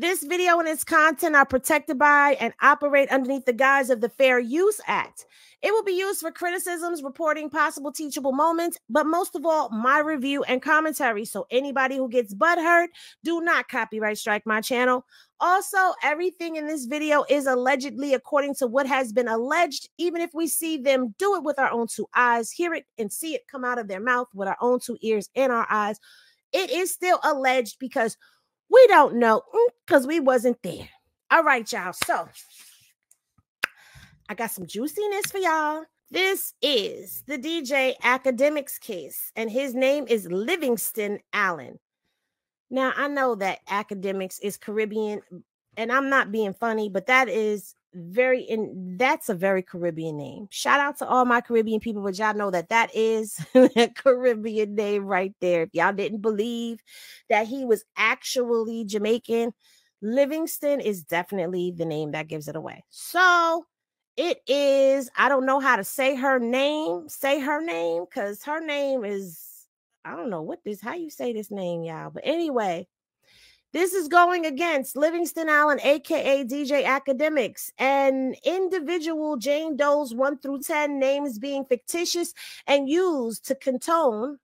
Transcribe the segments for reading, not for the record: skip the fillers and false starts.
This video and its content are protected by and operate underneath the guise of the Fair Use Act. It will be used for criticisms, reporting possible teachable moments, but most of all, my review and commentary. So anybody who gets butthurt, do not copyright strike my channel. Also, everything in this video is allegedly according to what has been alleged, even if we see them do it with our own two eyes, hear it and see it come out of their mouth with our own two ears and our eyes. It is still alleged because we don't know, because we wasn't there. All right, y'all. So I got some juiciness for y'all. This is the DJ Akademiks case, and his name is Livingston Allen. Now, I know that Akademiks is Caribbean, and I'm not being funny, but that's a very Caribbean name. Shout out to all my Caribbean people, but y'all know that is a Caribbean name right there. If y'all didn't believe that he was actually Jamaican, Livingston is definitely the name that gives it away. So it is, I don't know how to say her name, because her name is, I don't know how you say this name, y'all. But anyway, this is going against Livingston Allen, aka DJ Akademiks, and individual Jane Doe's 1 through 10 names being fictitious and used to condone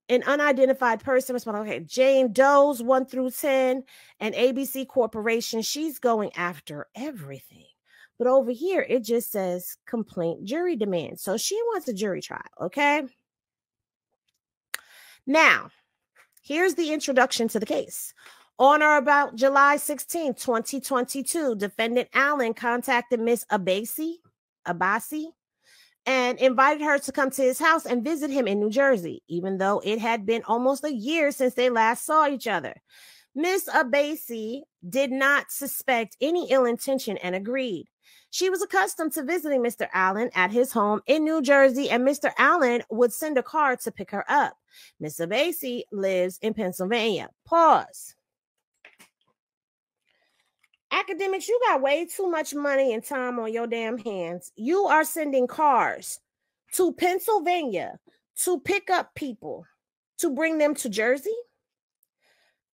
an unidentified person. Okay, Jane Doe's 1 through 10 and ABC Corporation. She's going after everything. But over here, it just says complaint jury demand. So she wants a jury trial, okay? Now, here's the introduction to the case. On or about July 16, 2022, defendant Allen contacted Miss Abasi, and invited her to come to his house and visit him in New Jersey, even though it had been almost a year since they last saw each other. Miss Abasi did not suspect any ill intention and agreed. She was accustomed to visiting Mr. Allen at his home in New Jersey, and Mr. Allen would send a car to pick her up. Miss Abasi lives in Pennsylvania. Pause. Akademiks, you got way too much money and time on your damn hands. You are sending cars to Pennsylvania to pick up people, to bring them to Jersey.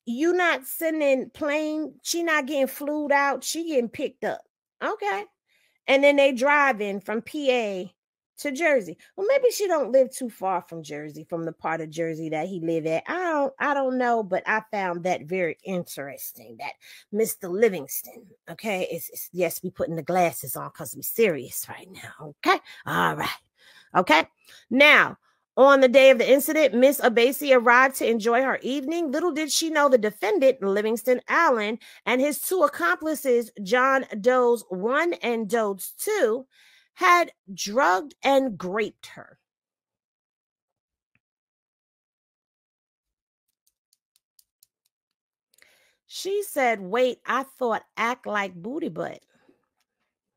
You not sending plane. She not getting flued out. She getting picked up. Okay. And then they drive in from PA to Jersey. Well, maybe she don't live too far from Jersey, from the part of Jersey that he live at. I don't know, but I found that very interesting, that Mr. Livingston, okay, yes, we putting the glasses on because we serious right now, okay? All right, okay? Now, on the day of the incident, Miss Abasi arrived to enjoy her evening. Little did she know the defendant, Livingston Allen, and his two accomplices, John Doe's 1 and Doe's 2, had drugged and raped her. She said, wait, I thought act like booty butt.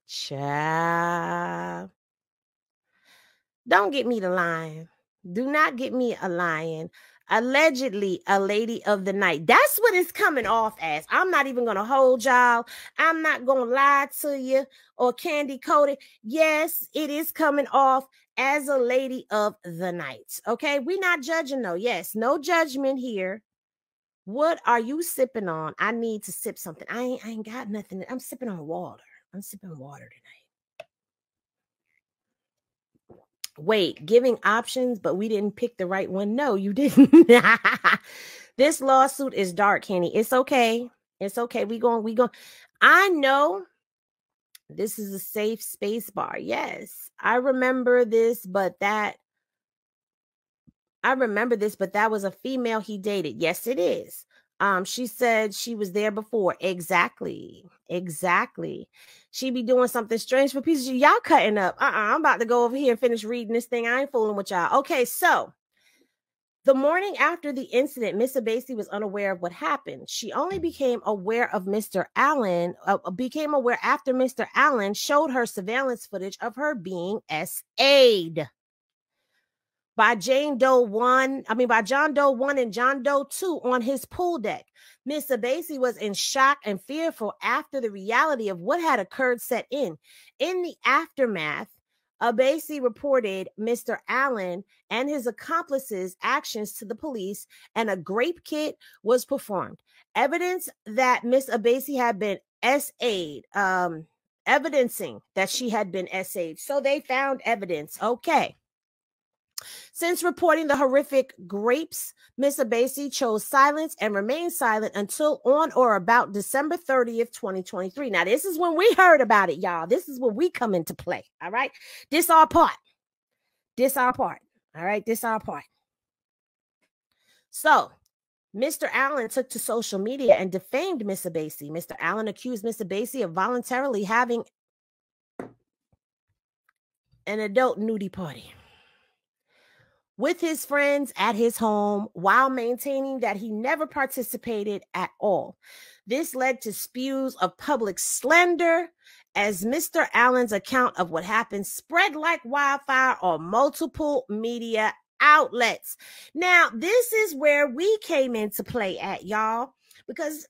Child. Don't get me to lying. Do not get me a lying. Allegedly a lady of the night. That's what it's coming off as. I'm not even going to hold y'all. I'm not going to lie to you or candy coat it. Yes, it is coming off as a lady of the night. Okay, we're not judging though. Yes, no judgment here. What are you sipping on? I need to sip something. I ain't got nothing. I'm sipping on water. I'm sipping water tonight. Wait, giving options, but we didn't pick the right one. No, you didn't. This lawsuit is dark, Kenny. It's okay. It's okay. We going. I know this is a safe space bar. Yes, I remember this, but that was a female he dated. Yes, it is. She said she was there before. Exactly. She be doing something strange for pieces of y'all cutting up. I'm about to go over here and finish reading this thing. I ain't fooling with y'all. Okay, so the morning after the incident, Miss Abasi was unaware of what happened. She only became aware of Mr. Allen, after Mr. Allen showed her surveillance footage of her being SA'd by John Doe 1 and John Doe 2 on his pool deck. Miss Abasi was in shock and fearful after the reality of what had occurred set in. In the aftermath, Abasi reported Mr. Allen and his accomplices' actions to the police, and a grape kit was performed. Evidence that Miss Abasi had been SA'd, evidencing that she had been SA'd. So they found evidence. Okay. Since reporting the horrific grapes, Miss Abasi chose silence and remained silent until on or about December 30th, 2023. Now, this is when we heard about it, y'all. This is when we come into play. All right. This our part. This our part. All right. This our part. So, Mr. Allen took to social media and defamed Miss Abasi. Mr. Allen accused Miss Abasi of voluntarily having an adult nudie party with his friends at his home while maintaining that he never participated at all. This led to spews of public slander as Mr. Allen's account of what happened spread like wildfire on multiple media outlets. Now, this is where we came into play at, y'all, because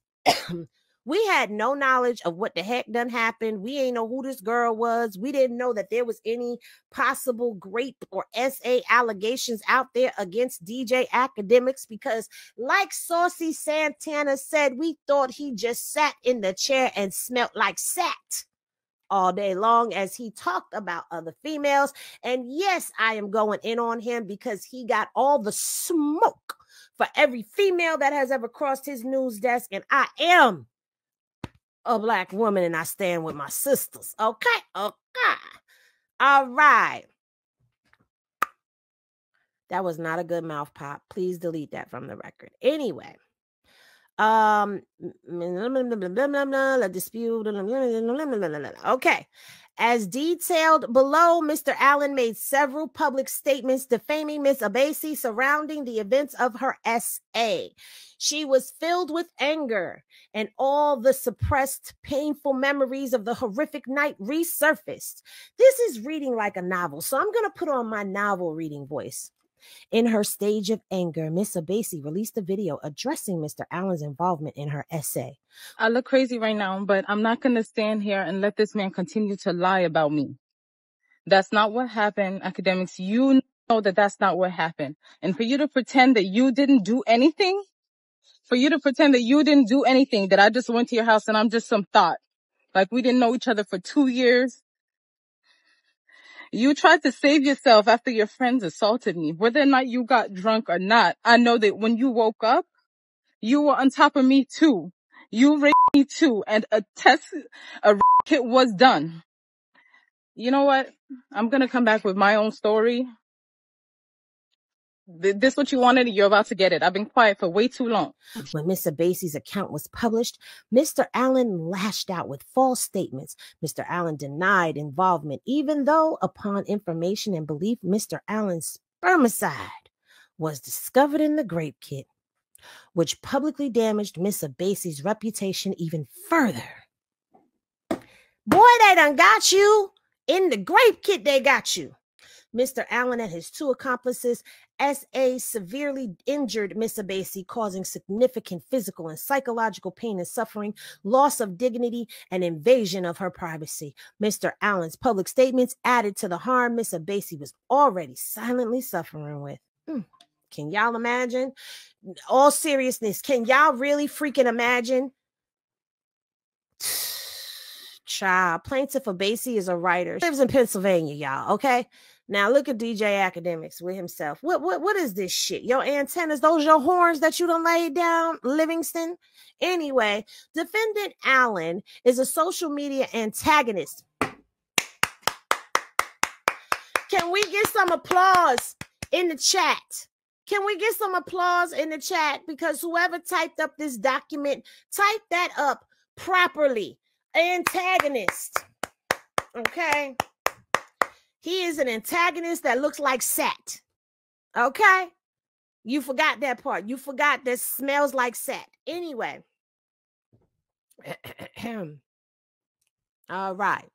we had no knowledge of what the heck done happened. We ain't know who this girl was. We didn't know that there was any possible grape or SA allegations out there against DJ Akademiks because, like Saucy Santana said, we thought he just sat in the chair and smelt like sat all day long as he talked about other females. And yes, I am going in on him because he got all the smoke for every female that has ever crossed his news desk. And I am a Black woman and I stand with my sisters. Okay. All right. That was not a good mouth pop. Please delete that from the record. Anyway. Dispute. Okay. As detailed below, Mr. Allen made several public statements defaming Miss Abasi surrounding the events of her SA. She was filled with anger, and all the suppressed, painful memories of the horrific night resurfaced. This is reading like a novel, so I'm going to put on my novel reading voice. In her stage of anger, Miss Abasi released a video addressing Mr. Allen's involvement in her essay. I look crazy right now, but I'm not going to stand here and let this man continue to lie about me. That's not what happened, Akademiks. You know that that's not what happened. And for you to pretend that you didn't do anything, that I just went to your house and I'm just some thought, like we didn't know each other for 2 years. You tried to save yourself after your friends assaulted me. Whether or not you got drunk or not, I know that when you woke up, you were on top of me too. You raped me too, and a kit was done. You know what? I'm gonna come back with my own story. This what you wanted, you're about to get it. I've been quiet for way too long. When Miss Abasi's account was published, Mr. Allen lashed out with false statements. Mr. Allen denied involvement, even though, upon information and belief, Mr. Allen's spermicide was discovered in the grape kit, which publicly damaged Miss Abasi's reputation even further. Boy, they done got you. In the grape kit, they got you. Mr. Allen and his two accomplices, S.A. severely injured Miss Abasi, causing significant physical and psychological pain and suffering, loss of dignity, and invasion of her privacy. Mr. Allen's public statements added to the harm Miss Abasi was already silently suffering with. Can y'all imagine? All seriousness, can y'all really freaking imagine? Child, Plaintiff Abasi is a writer. She lives in Pennsylvania, y'all, okay? Now look at DJ Akademiks with himself. What is this shit? Your antennas, those your horns that you done laid down, Livingston? Anyway, defendant Allen is a social media antagonist. Can we get some applause in the chat? Can we get some applause in the chat? Because whoever typed up this document, type that up properly. Antagonist. Okay? He is an antagonist that looks like sat. Okay? You forgot that part. You forgot that smells like sat. Anyway. All right.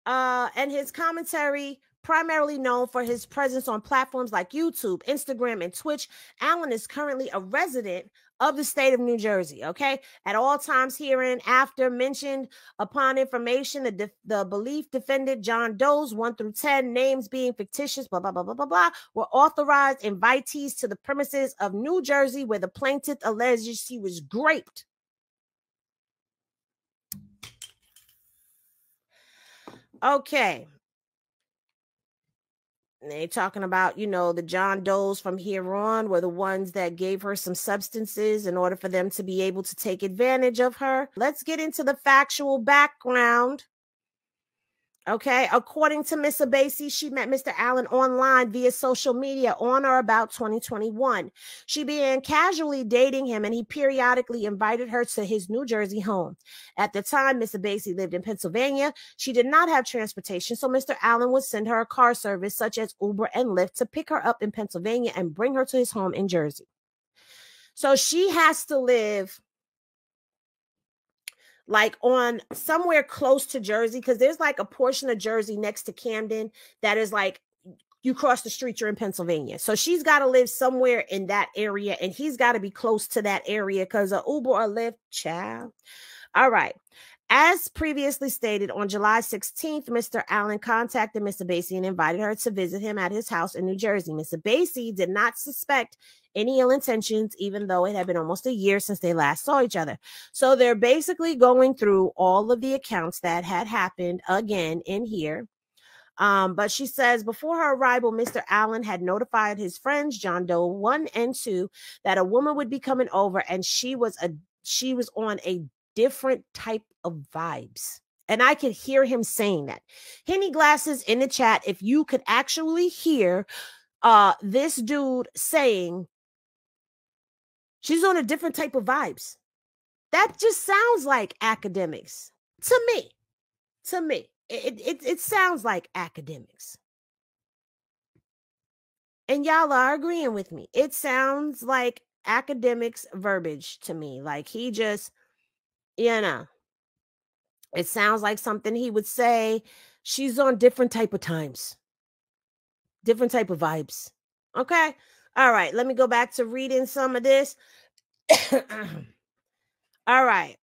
And his commentary Primarily known for his presence on platforms like YouTube, Instagram, and Twitch, Allen is currently a resident of the state of New Jersey, okay? At all times herein, after mentioned upon information, the belief defended John Doe's 1 through 10 names being fictitious, blah, blah, blah, blah, blah, blah, were authorized invitees to the premises of New Jersey where the plaintiff alleges she was raped. Okay. They talking about, the John Does from here on were the ones that gave her some substances in order for them to be able to take advantage of her. Let's get into the factual background. Okay, according to Miss Abasi, she met Mr. Allen online via social media on or about 2021. She began casually dating him, and he periodically invited her to his New Jersey home. At the time, Miss Abasi lived in Pennsylvania. She did not have transportation, so Mr. Allen would send her a car service such as Uber and Lyft to pick her up in Pennsylvania and bring her to his home in Jersey. So she has to live like on somewhere close to Jersey, because there's like a portion of Jersey next to Camden that is like you cross the street, you're in Pennsylvania. So she's got to live somewhere in that area, and he's got to be close to that area because of Uber or Lyft, child. All right. As previously stated, on July 16th, Mr. Allen contacted Miss Abasi and invited her to visit him at his house in New Jersey. Miss Abasi did not suspect any ill intentions, even though it had been almost a year since they last saw each other. So they're basically going through all of the accounts that had happened again in here. But she says before her arrival, Mr. Allen had notified his friends, John Doe 1 and 2, that a woman would be coming over, and she was on a different type of vibes. And I could hear him saying that. Henny Glasses in the chat, if you could actually hear this dude saying she's on a different type of vibes. That just sounds like Akademiks to me. To me, it sounds like Akademiks. And y'all are agreeing with me. It sounds like Akademiks verbiage to me. Like he just, it sounds like something he would say. She's on different type of times, different type of vibes. Okay. All right. Let me go back to reading some of this. All right.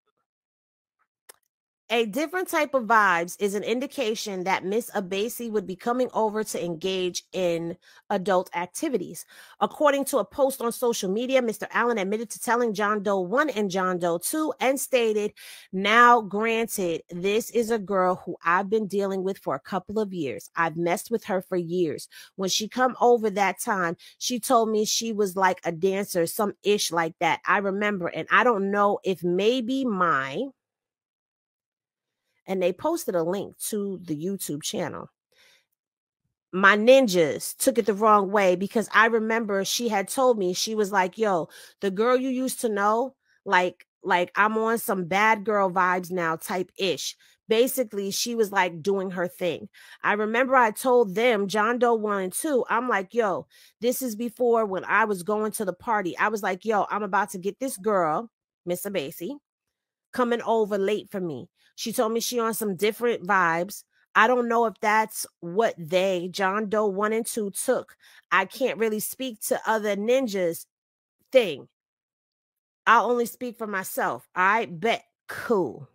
A different type of vibes is an indication that Miss Abasi would be coming over to engage in adult activities. According to a post on social media, Mr. Allen admitted to telling John Doe 1 and John Doe 2 and stated, "Now, granted, this is a girl who I've been dealing with for a couple of years. I've messed with her for years. When she come over that time, she told me she was like a dancer, some ish like that. I remember, and I don't know if maybe my..." And they posted a link to the YouTube channel. "My ninjas took it the wrong way because I remember she had told me, she was like, yo, the girl you used to know, like I'm on some bad girl vibes now type ish. Basically, she was like doing her thing. I remember I told them, John Doe 1 and 2, I'm like, yo, this is before when I was going to the party. I was like, yo, I'm about to get this girl, Miss Abasi, coming over late for me. She told me she on some different vibes. I don't know if that's what they, John Doe 1 and 2, took. I can't really speak to other ninjas thing. I'll only speak for myself. I bet. Cool.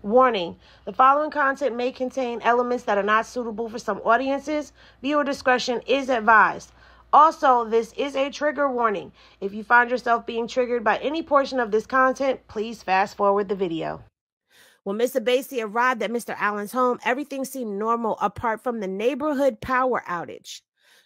Warning, the following content may contain elements that are not suitable for some audiences. Viewer discretion is advised. Also, this is a trigger warning. If you find yourself being triggered by any portion of this content, please fast forward the video. When Miss Abasi arrived at Mr. Allen's home, everything seemed normal apart from the neighborhood power outage.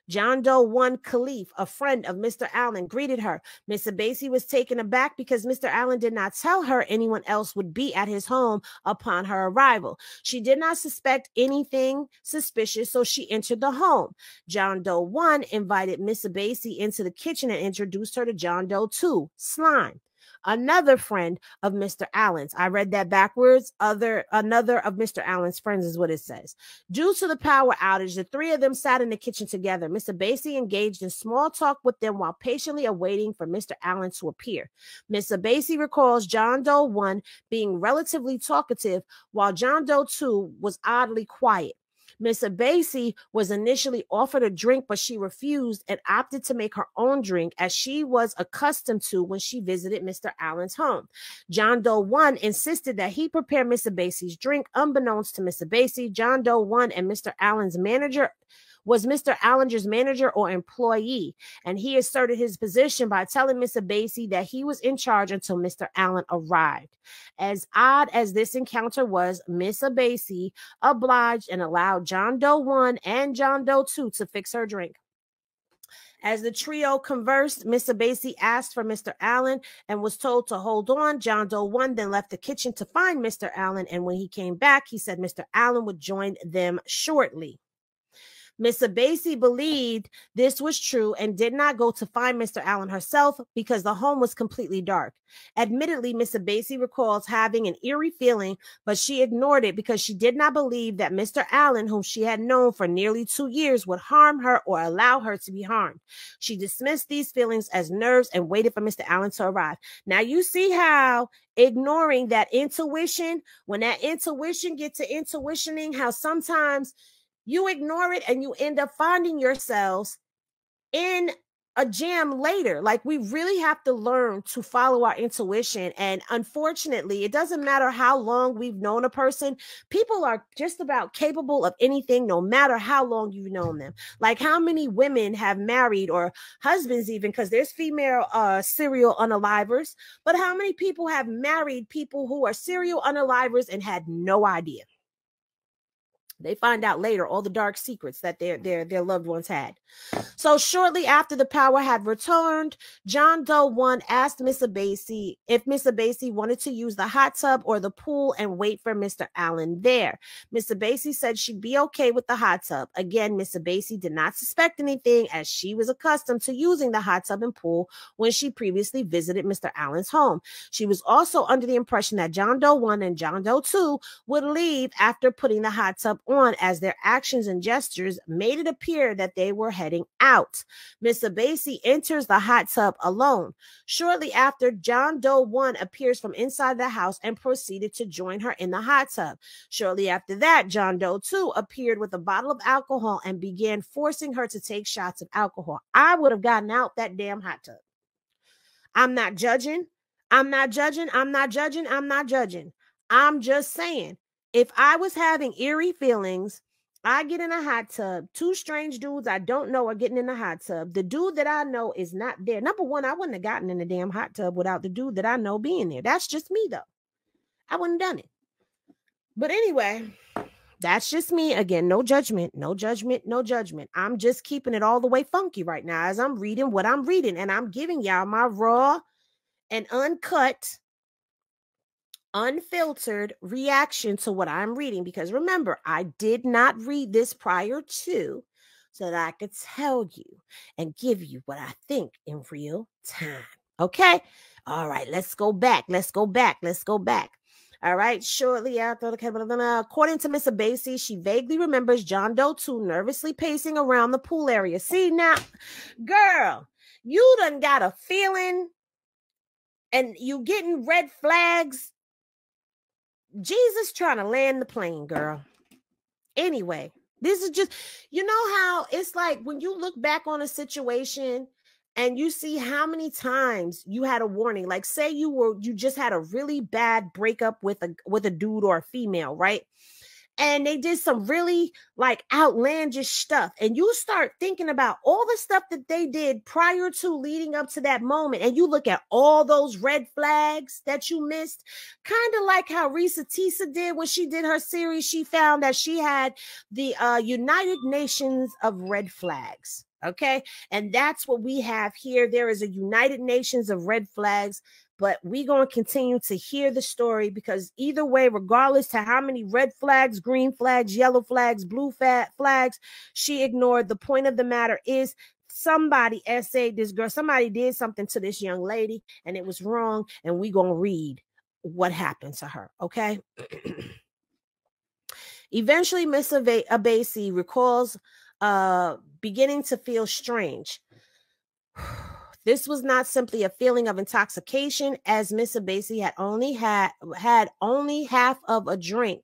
John Doe 1 Khalif, a friend of Mr. Allen, greeted her. Miss Abasi was taken aback because Mr. Allen did not tell her anyone else would be at his home upon her arrival. She did not suspect anything suspicious, so she entered the home. John Doe 1 invited Miss Abasi into the kitchen and introduced her to John Doe 2, Slime, another friend of Mr. Allen's. I read that backwards. Another of Mr. Allen's friends is what it says. Due to the power outage, the three of them sat in the kitchen together. Mr. Abasi engaged in small talk with them while patiently awaiting for Mr. Allen to appear. Miss Abasi recalls John Doe 1 being relatively talkative, while John Doe 2 was oddly quiet. Miss Abasi was initially offered a drink, but she refused and opted to make her own drink, as she was accustomed to when she visited Mr. Allen's home. John Doe 1 insisted that he prepare Miss Abasi's drink. Unbeknownst to Miss Abasi, John Doe 1 and Mr. Allen's manager was Mr. Allenger's manager or employee, and he asserted his position by telling Miss Abasi that he was in charge until Mr. Allen arrived. As odd as this encounter was, Miss Abasi obliged and allowed John Doe 1 and John Doe 2 to fix her drink. As the trio conversed, Miss Abasi asked for Mr. Allen and was told to hold on. John Doe 1 then left the kitchen to find Mr. Allen, and when he came back, he said Mr. Allen would join them shortly. Miss Abasi believed this was true and did not go to find Mr. Allen herself because the home was completely dark. Admittedly, Miss Abasi recalls having an eerie feeling, but she ignored it because she did not believe that Mr. Allen, whom she had known for nearly 2 years, would harm her or allow her to be harmed. She dismissed these feelings as nerves and waited for Mr. Allen to arrive. Now you see how ignoring that intuition, when that intuition gets to intuitioning, how sometimes you ignore it and you end up finding yourselves in a jam later. Like, we really have to learn to follow our intuition. And unfortunately, it doesn't matter how long we've known a person. People are just about capable of anything, no matter how long you've known them. Like, how many women have married, or husbands even, because there's female serial unalivers, but how many people have married people who are serial unalivers and had no idea? They find out later all the dark secrets that their loved ones had. So shortly after the power had returned, John Doe 1 asked Miss Abasi if Miss Abasi wanted to use the hot tub or the pool and wait for Mr. Allen there. Miss Abasi said she'd be okay with the hot tub. Again, Miss Abasi did not suspect anything, as she was accustomed to using the hot tub and pool when she previously visited Mr. Allen's home. She was also under the impression that John Doe 1 and John Doe 2 would leave after putting the hot tub on, as their actions and gestures made it appear that they were heading out. Miss Abasi enters the hot tub alone. Shortly after, John Doe 1 appears from inside the house and proceeded to join her in the hot tub. Shortly after that, John Doe 2 appeared with a bottle of alcohol and began forcing her to take shots of alcohol. I would have gotten out that damn hot tub. I'm not judging. I'm not judging. I'm not judging. I'm not judging. I'm just saying, if I was having eerie feelings, I get in a hot tub. 2 strange dudes I don't know are getting in the hot tub. The dude that I know is not there. Number one, I wouldn't have gotten in the damn hot tub without the dude that I know being there. That's just me, though. I wouldn't have done it. But anyway, that's just me. Again, no judgment, no judgment, no judgment. I'm just keeping it all the way funky right now as I'm reading what I'm reading. And I'm giving y'all my raw and uncut, unfiltered reaction to what I'm reading, because remember, I did not read this prior to, so that I could tell you and give you what I think in real time. Okay? All right, let's go back. All right, shortly after, according to Miss Abasi, she vaguely remembers John Doe 2 nervously pacing around the pool area. See, now, girl, you done got a feeling and you getting red flags. Jesus trying to land the plane, girl. Anyway, this is just, you know how it's like when you look back on a situation and you see how many times you had a warning. Like, say you just had a really bad breakup with a dude or a female, right? And they did some really like outlandish stuff. And you start thinking about all the stuff that they did prior to leading up to that moment. And you look at all those red flags that you missed, kind of like how Risa Tisa did when she did her series. She found that she had the United Nations of red flags. Okay. And that's what we have here. There is a United Nations of red flags. But we're going to continue to hear the story, because either way, regardless to how many red flags, green flags, yellow flags, blue flags, she ignored. The point of the matter is, somebody essayed this girl. Somebody did something to this young lady and it was wrong. And we're going to read what happened to her. Okay. Eventually, Miss Abasi recalls beginning to feel strange. This was not simply a feeling of intoxication, as Miss Abasi had only had half of a drink,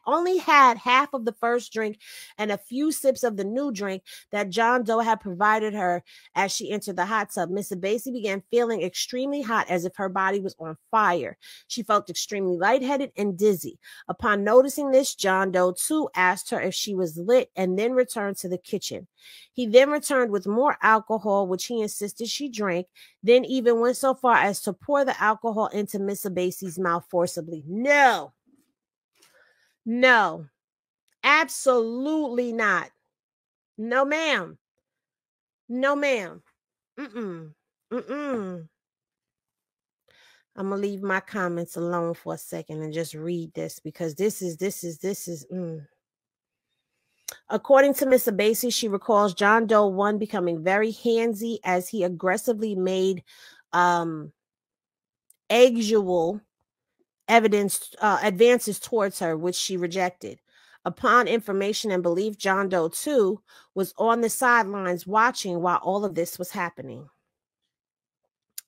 only had half of the first drink and a few sips of the new drink that John Doe had provided her as she entered the hot tub. Miss Abasi began feeling extremely hot, as if her body was on fire. She felt extremely lightheaded and dizzy. Upon noticing this, John Doe too asked her if she was lit and then returned to the kitchen. He then returned with more alcohol, which he insisted she drank, then even went so far as to pour the alcohol into Miss Abasi's mouth forcibly. No, absolutely not. No, ma'am. No, ma'am. Mm-mm. Mm-mm. I'm gonna leave my comments alone for a second and just read this, because this is. According to Miss Abasi, she recalls John Doe 1 becoming very handsy as he aggressively made actual advances towards her, which she rejected. Upon information and belief, John Doe 2 was on the sidelines watching while all of this was happening.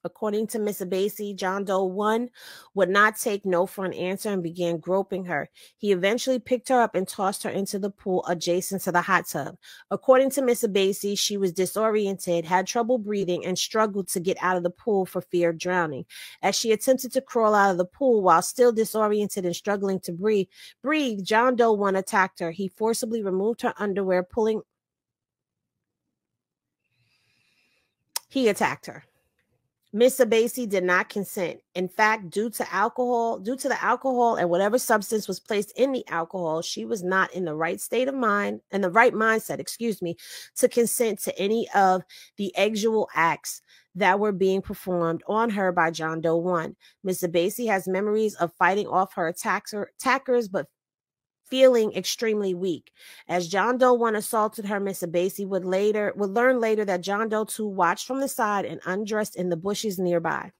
According to Miss Abasi, John Doe 1 would not take no for an answer and began groping her. He eventually picked her up and tossed her into the pool adjacent to the hot tub. According to Miss Abasi, she was disoriented, had trouble breathing, and struggled to get out of the pool for fear of drowning. As she attempted to crawl out of the pool while still disoriented and struggling to breathe, John Doe 1 attacked her. He forcibly removed her underwear, He attacked her. Miss Abasi did not consent. In fact, due to the alcohol and whatever substance was placed in the alcohol, she was not in the right state of mind and the right mindset, to consent to any of the actual acts that were being performed on her by John Doe 1. Miss Abasi has memories of fighting off her attackers, but feeling extremely weak. As John Doe 1 assaulted her, Miss Abasi would learn later that John Doe 2 watched from the side and undressed in the bushes nearby.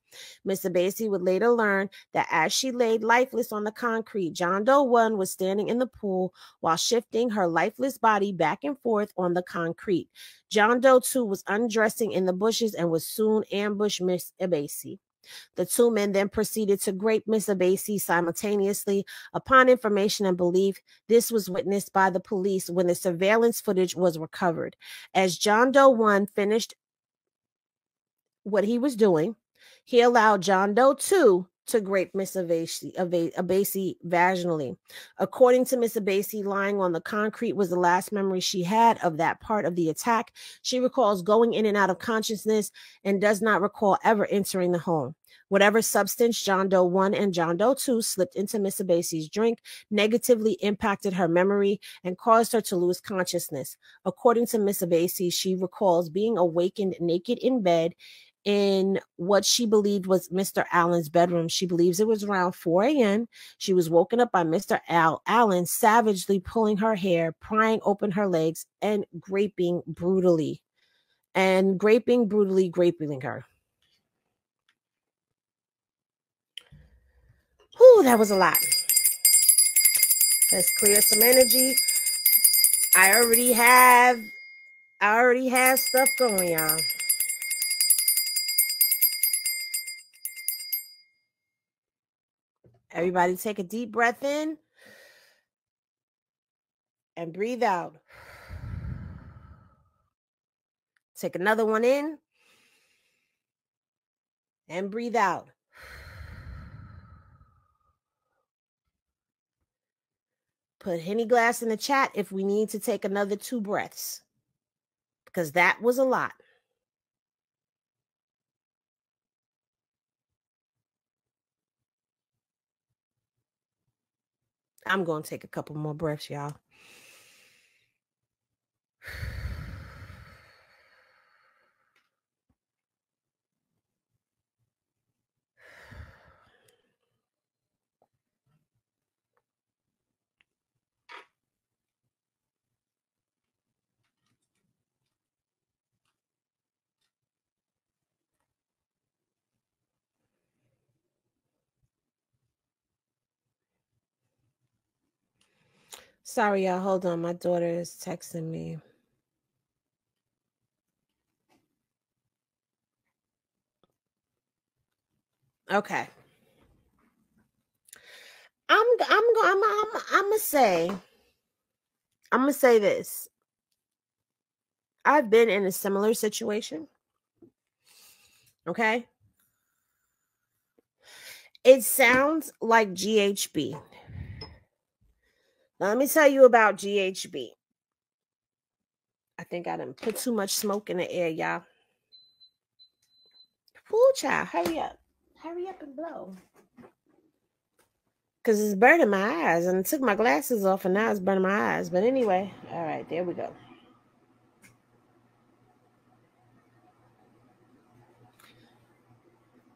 Miss Abasi would later learn that as she laid lifeless on the concrete, John Doe 1 was standing in the pool while shifting her lifeless body back and forth on the concrete. John Doe 2 was undressing in the bushes and would soon ambush Miss Abasi. The two men then proceeded to grape Miss Abasi simultaneously. Upon information and belief, this was witnessed by the police when the surveillance footage was recovered. As John Doe 1 finished what he was doing, he allowed John Doe 2 to grape Miss Abasi vaginally. According to Miss Abasi, lying on the concrete was the last memory she had of that part of the attack. She recalls going in and out of consciousness and does not recall ever entering the home. Whatever substance John Doe 1 and John Doe 2 slipped into Miss Abasi's drink negatively impacted her memory and caused her to lose consciousness. According to Miss Abasi, she recalls being awakened naked in bed in what she believed was Mr. Allen's bedroom. She believes it was around 4 a.m. She was woken up by Mr. Allen savagely pulling her hair, prying open her legs, and graping brutally graping her. Whew, that was a lot. Let's clear some energy. I already have stuff going, y'all. Everybody take a deep breath in and breathe out. Take another one in and breathe out. Put Henny Glass in the chat if we need to take another 2 breaths, because that was a lot. I'm going to take a couple more breaths, y'all. Sorry, y'all. Hold on. My daughter is texting me. Okay. I'm gonna say this. I've been in a similar situation. Okay. It sounds like GHB. Now, let me tell you about GHB. I think I done put too much smoke in the air, y'all. Pool child, hurry up. Hurry up and blow. Because it's burning my eyes. And I took my glasses off and now it's burning my eyes. But anyway, all right, there we go.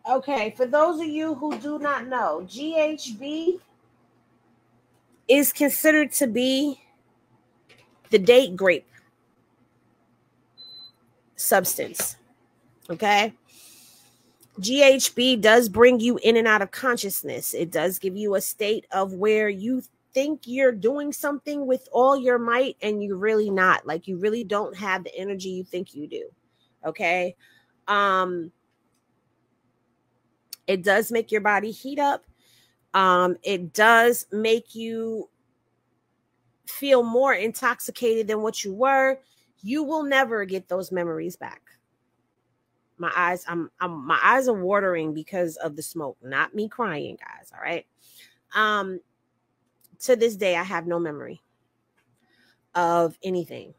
Okay, for those of you who do not know, GHB is considered to be the date grape substance. Okay. GHB does bring you in and out of consciousness. It does give you a state of where you think you're doing something with all your might and you're really not. Like you really don't have the energy you think you do. Okay. It does make your body heat up. It does make you feel more intoxicated than what you were. You will never get those memories back. My eyes, my eyes are watering because of the smoke, not me crying, guys. All right. To this day, I have no memory of anything.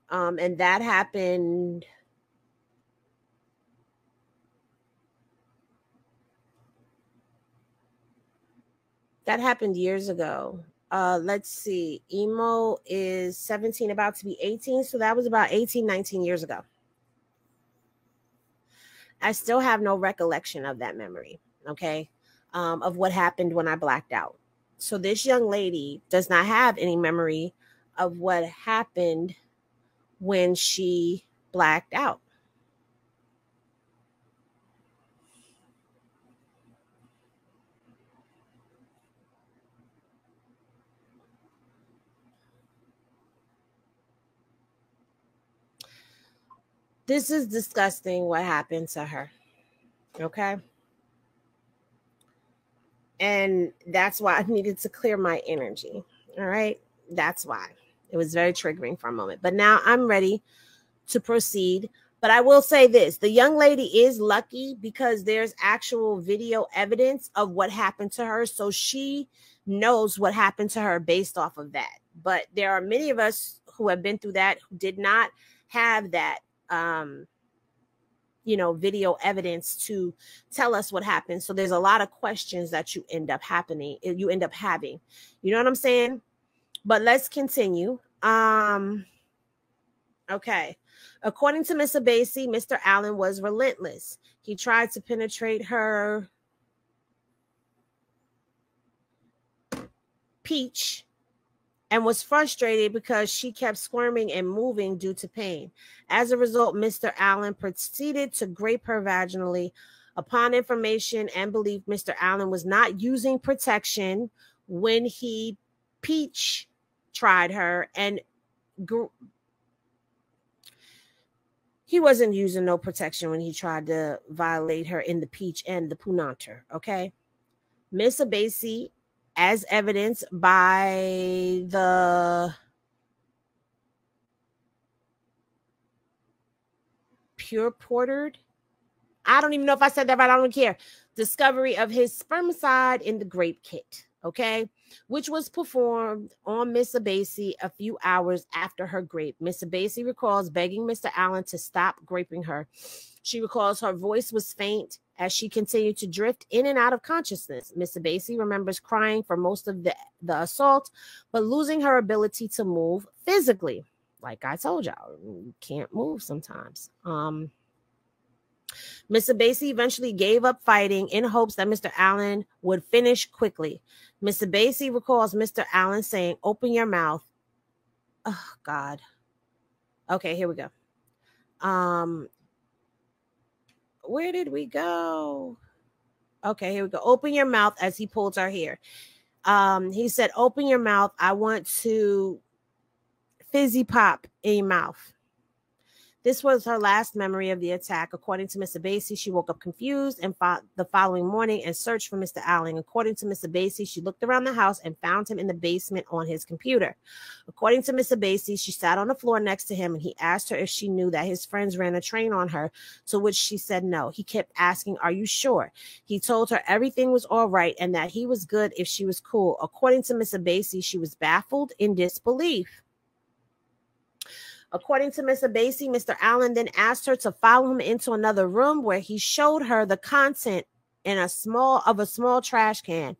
And that happened. That happened years ago. Let's see. Emo is 17, about to be 18. So that was about 18, 19 years ago. I still have no recollection of that memory. Okay. Of what happened when I blacked out. So this young lady does not have any memory of what happened when she blacked out. This is disgusting what happened to her. Okay. And that's why I needed to clear my energy. All right. That's why it was very triggering for a moment. But now I'm ready to proceed. But I will say this, the young lady is lucky because there's actual video evidence of what happened to her. So she knows what happened to her based off of that. But there are many of us who have been through that who did not have that video evidence to tell us what happened. So there's a lot of questions that you end up having. You know what I'm saying? But let's continue. Okay. According to Miss Abasi, Mr. Allen was relentless. He tried to penetrate her peach and was frustrated because she kept squirming and moving due to pain. As a result, Mr. Allen proceeded to grape her vaginally. Upon information and belief, Mr. Allen was not using protection when he peach tried her, and he wasn't using no protection when he tried to violate her in the peach and the punanter. Okay. Miss Abasi, as evidenced by the pure portered, I don't even know if I said that right, I don't care, discovery of his spermicide in the grape kit, okay, which was performed on Miss Abasi a few hours after her grape. Miss Abasi recalls begging Mr. Allen to stop graping her. She recalls her voice was faint as she continued to drift in and out of consciousness. Miss Abasi remembers crying for most of the assault, but losing her ability to move physically. Like I told y'all, you can't move sometimes. Miss Abasi eventually gave up fighting in hopes that Mr. Allen would finish quickly. Miss Abasi recalls Mr. Allen saying, "Open your mouth." Oh, God. Okay, here we go. Where did we go? Okay, here we go. Open your mouth as he pulled her hair. He said, "Open your mouth. I want to fizzy pop in your mouth. This was her last memory of the attack. According to Miss Abasi, she woke up confused and the following morning and searched for Mr. Allen. According to Miss Abasi, she looked around the house and found him in the basement on his computer. According to Miss Abasi, she sat on the floor next to him and he asked her if she knew that his friends ran a train on her, to which she said no. He kept asking, "Are you sure?" He told her everything was all right and that he was good if she was cool. According to Miss Abasi, she was baffled in disbelief. According to Miss Abasi, Mr. Allen then asked her to follow him into another room where he showed her the content in a small trash can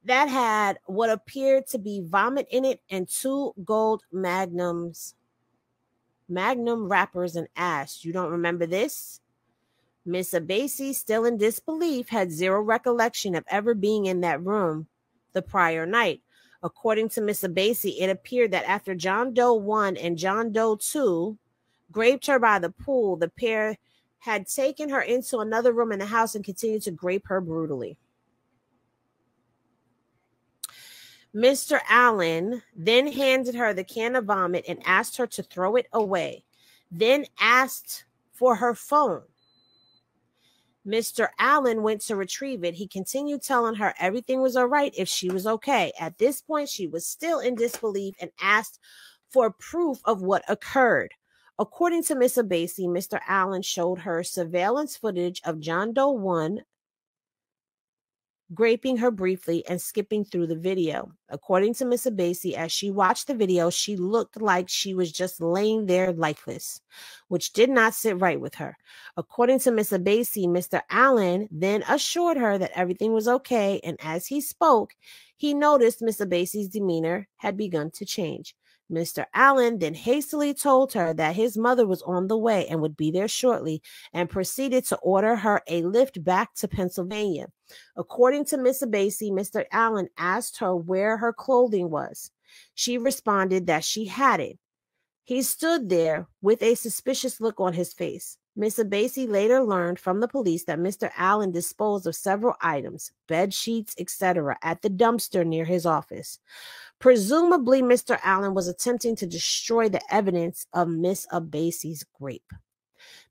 that had what appeared to be vomit in it and 2 gold magnum wrappers, and asked, "You don't remember this?" Miss Abasi, still in disbelief, had zero recollection of ever being in that room the prior night. According to Miss Abasi, it appeared that after John Doe 1 and John Doe 2 raped her by the pool, the pair had taken her into another room in the house and continued to rape her brutally. Mr. Allen then handed her the can of vomit and asked her to throw it away, then asked for her phone. Mr. Allen went to retrieve it. He continued telling her everything was all right if she was okay. At this point, she was still in disbelief and asked for proof of what occurred. According to Miss Abasi, Mr. Allen showed her surveillance footage of John Doe 1 raping her briefly and skipping through the video. According to Miss Abasi, as she watched the video, she looked like she was just laying there lifeless, which did not sit right with her. According to Miss Abasi, Mr. Allen then assured her that everything was okay, and as he spoke, he noticed Miss Abasi's demeanor had begun to change. Mr. Allen then hastily told her that his mother was on the way and would be there shortly, and proceeded to order her a lift back to Pennsylvania. According to Miss Abasi, Mr. Allen asked her where her clothing was. She responded that she had it. He stood there with a suspicious look on his face. Miss Abasi later learned from the police that Mr. Allen disposed of several items, bed sheets, etc., at the dumpster near his office. Presumably, Mr. Allen was attempting to destroy the evidence of Miss Abasi's rape.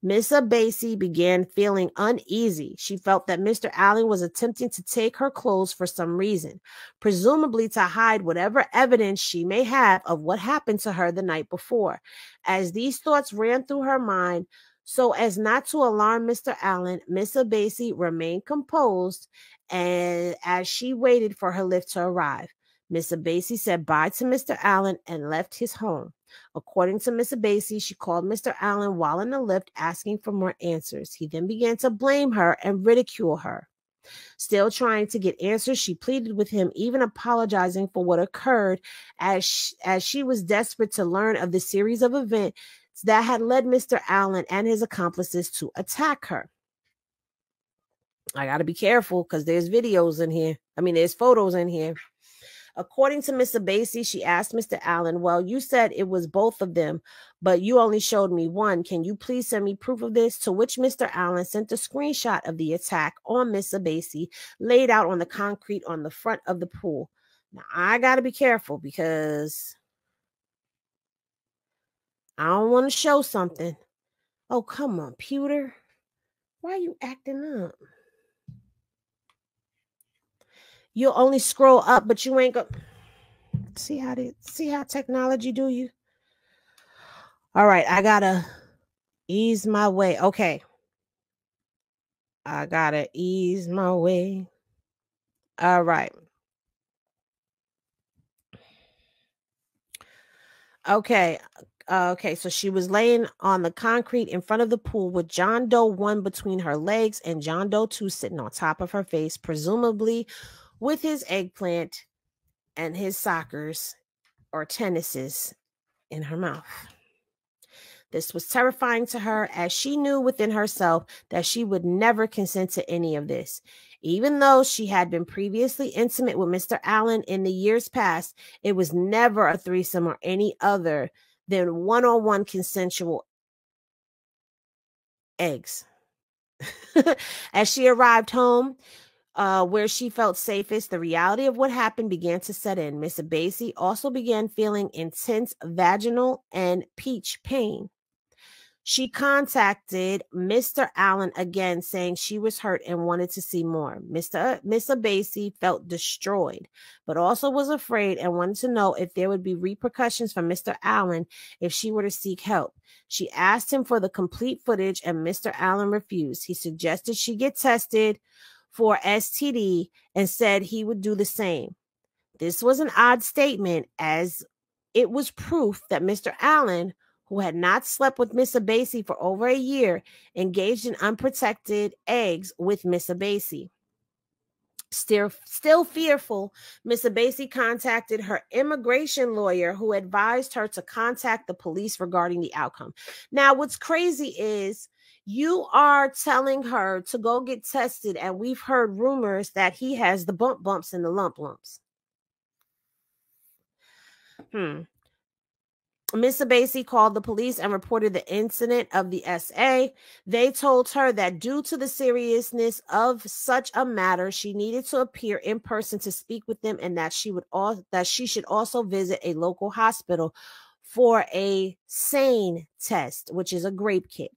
Miss Abasi began feeling uneasy. She felt that Mr. Allen was attempting to take her clothes for some reason, presumably to hide whatever evidence she may have of what happened to her the night before. As these thoughts ran through her mind, so as not to alarm Mr. Allen, Miss Abasi remained composed and as she waited for her lift to arrive. Miss Abasi said bye to Mr. Allen and left his home. According to Miss Abasi, she called Mr. Allen while in the lift asking for more answers. He then began to blame her and ridicule her. Still trying to get answers, she pleaded with him, even apologizing for what occurred as she was desperate to learn of the series of events that had led Mr. Allen and his accomplices to attack her. I got to be careful because there's videos in here. There's photos in here. According to Miss Abasi, she asked Mr. Allen, "Well, you said it was both of them, but you only showed me one. Can you please send me proof of this?" To which Mr. Allen sent a screenshot of the attack on Miss Abasi laid out on the concrete on the front of the pool. Now, I got to be careful because I don't want to show something. Oh, come on, Pewter. Why are you acting up? You'll only scroll up, but you ain't go. See how technology do you? All right, I gotta ease my way. Okay. I gotta ease my way. All right. Okay. Okay, so she was laying on the concrete in front of the pool with John Doe 1 between her legs and John Doe 2 sitting on top of her face, presumably with his eggplant and his sockers or tennises in her mouth. This was terrifying to her, as she knew within herself that she would never consent to any of this. Even though she had been previously intimate with Mr. Allen in the years past, it was never a threesome or any other than one-on-one consensual eggs. As she arrived home, where she felt safest, the reality of what happened began to set in. Miss Abasi also began feeling intense vaginal and peach pain. She contacted Mr. Allen again, saying she was hurt and wanted to see more. Miss Abasi felt destroyed, but also was afraid and wanted to know if there would be repercussions for Mr. Allen if she were to seek help. She asked him for the complete footage, and Mr. Allen refused. He suggested she get tested for STD and said he would do the same. This was an odd statement, as it was proof that Mr. Allen, who had not slept with Miss Abasi for over a year, engaged in unprotected eggs with Miss Abasi. Still fearful, Miss Abasi contacted her immigration lawyer, who advised her to contact the police regarding the outcome. Now, what's crazy is you are telling her to go get tested, and we've heard rumors that he has the bumps and the lumps. Miss Abasi called the police and reported the incident of the SA. They told her that due to the seriousness of such a matter, she needed to appear in person to speak with them, and that she should also visit a local hospital for a SANE test, which is a grape kit.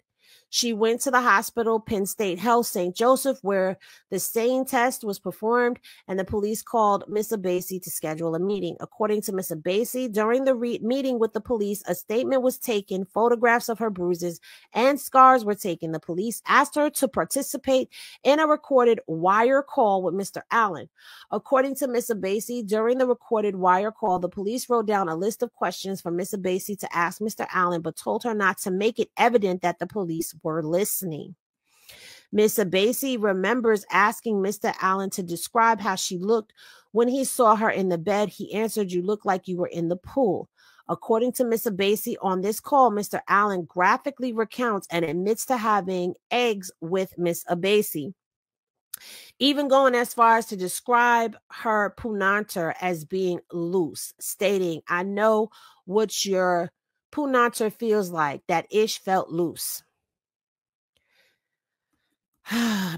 She went to the hospital, Penn State Health, St. Joseph, where the SANE test was performed, and the police called Miss Abasi to schedule a meeting. According to Miss Abasi, during the meeting with the police, a statement was taken, photographs of her bruises and scars were taken. The police asked her to participate in a recorded wire call with Mr. Allen. According to Miss Abasi, during the recorded wire call, the police wrote down a list of questions for Miss Abasi to ask Mr. Allen, but told her not to make it evident that the police were listening. Miss Abasi remembers asking Mr. Allen to describe how she looked when he saw her in the bed. He answered, "You look like you were in the pool." According to Miss Abasi, on this call, Mr. Allen graphically recounts and admits to having eggs with Miss Abasi, even going as far as to describe her punanter as being loose, stating, "I know what your punanter feels like. That ish felt loose."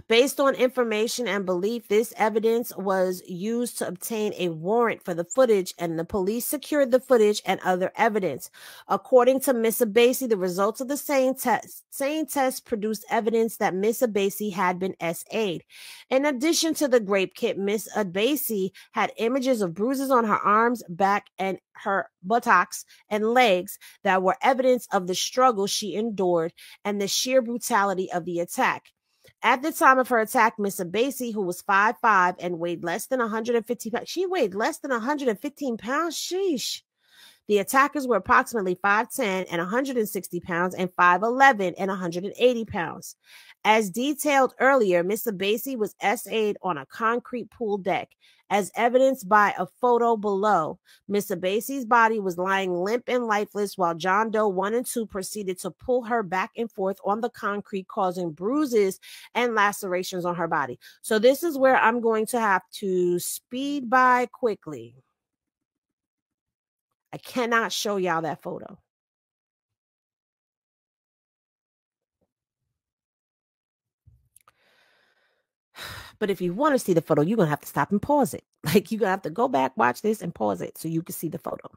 Based on information and belief, this evidence was used to obtain a warrant for the footage, and the police secured the footage and other evidence. According to Miss Abasi, the results of the SANE test produced evidence that Miss Abasi had been SA'd. In addition to the grape kit, Miss Abasi had images of bruises on her arms, back, and her buttocks and legs that were evidence of the struggle she endured and the sheer brutality of the attack. At the time of her attack, Miss Abasi, who was 5'5" and weighed less than 150 pounds, she weighed less than 115 pounds. Sheesh. The attackers were approximately 5'10" and 160 pounds, and 5'11" and 180 pounds. As detailed earlier, Miss Abasi was SA'd on a concrete pool deck. As evidenced by a photo below, Miss Abasi's body was lying limp and lifeless, while John Doe 1 and 2 proceeded to pull her back and forth on the concrete, causing bruises and lacerations on her body. So this is where I'm going to have to speed by quickly. I cannot show y'all that photo. But if you want to see the photo, you're going to have to stop and pause it. Like, you're going to have to go back, watch this, and pause it so you can see the photo.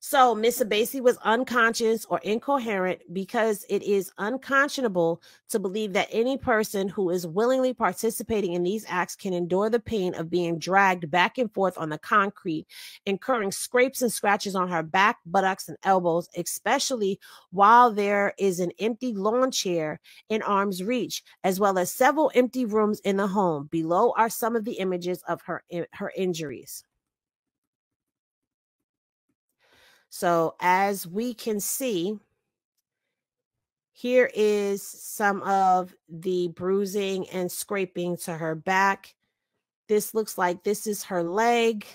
So Miss Abasi was unconscious or incoherent because it is unconscionable to believe that any person who is willingly participating in these acts can endure the pain of being dragged back and forth on the concrete, incurring scrapes and scratches on her back, buttocks, and elbows, especially while there is an empty lawn chair in arm's reach, as well as several empty rooms in the home. Below are some of the images of her injuries. So as we can see, here is some of the bruising and scraping to her back. This looks like this is her leg.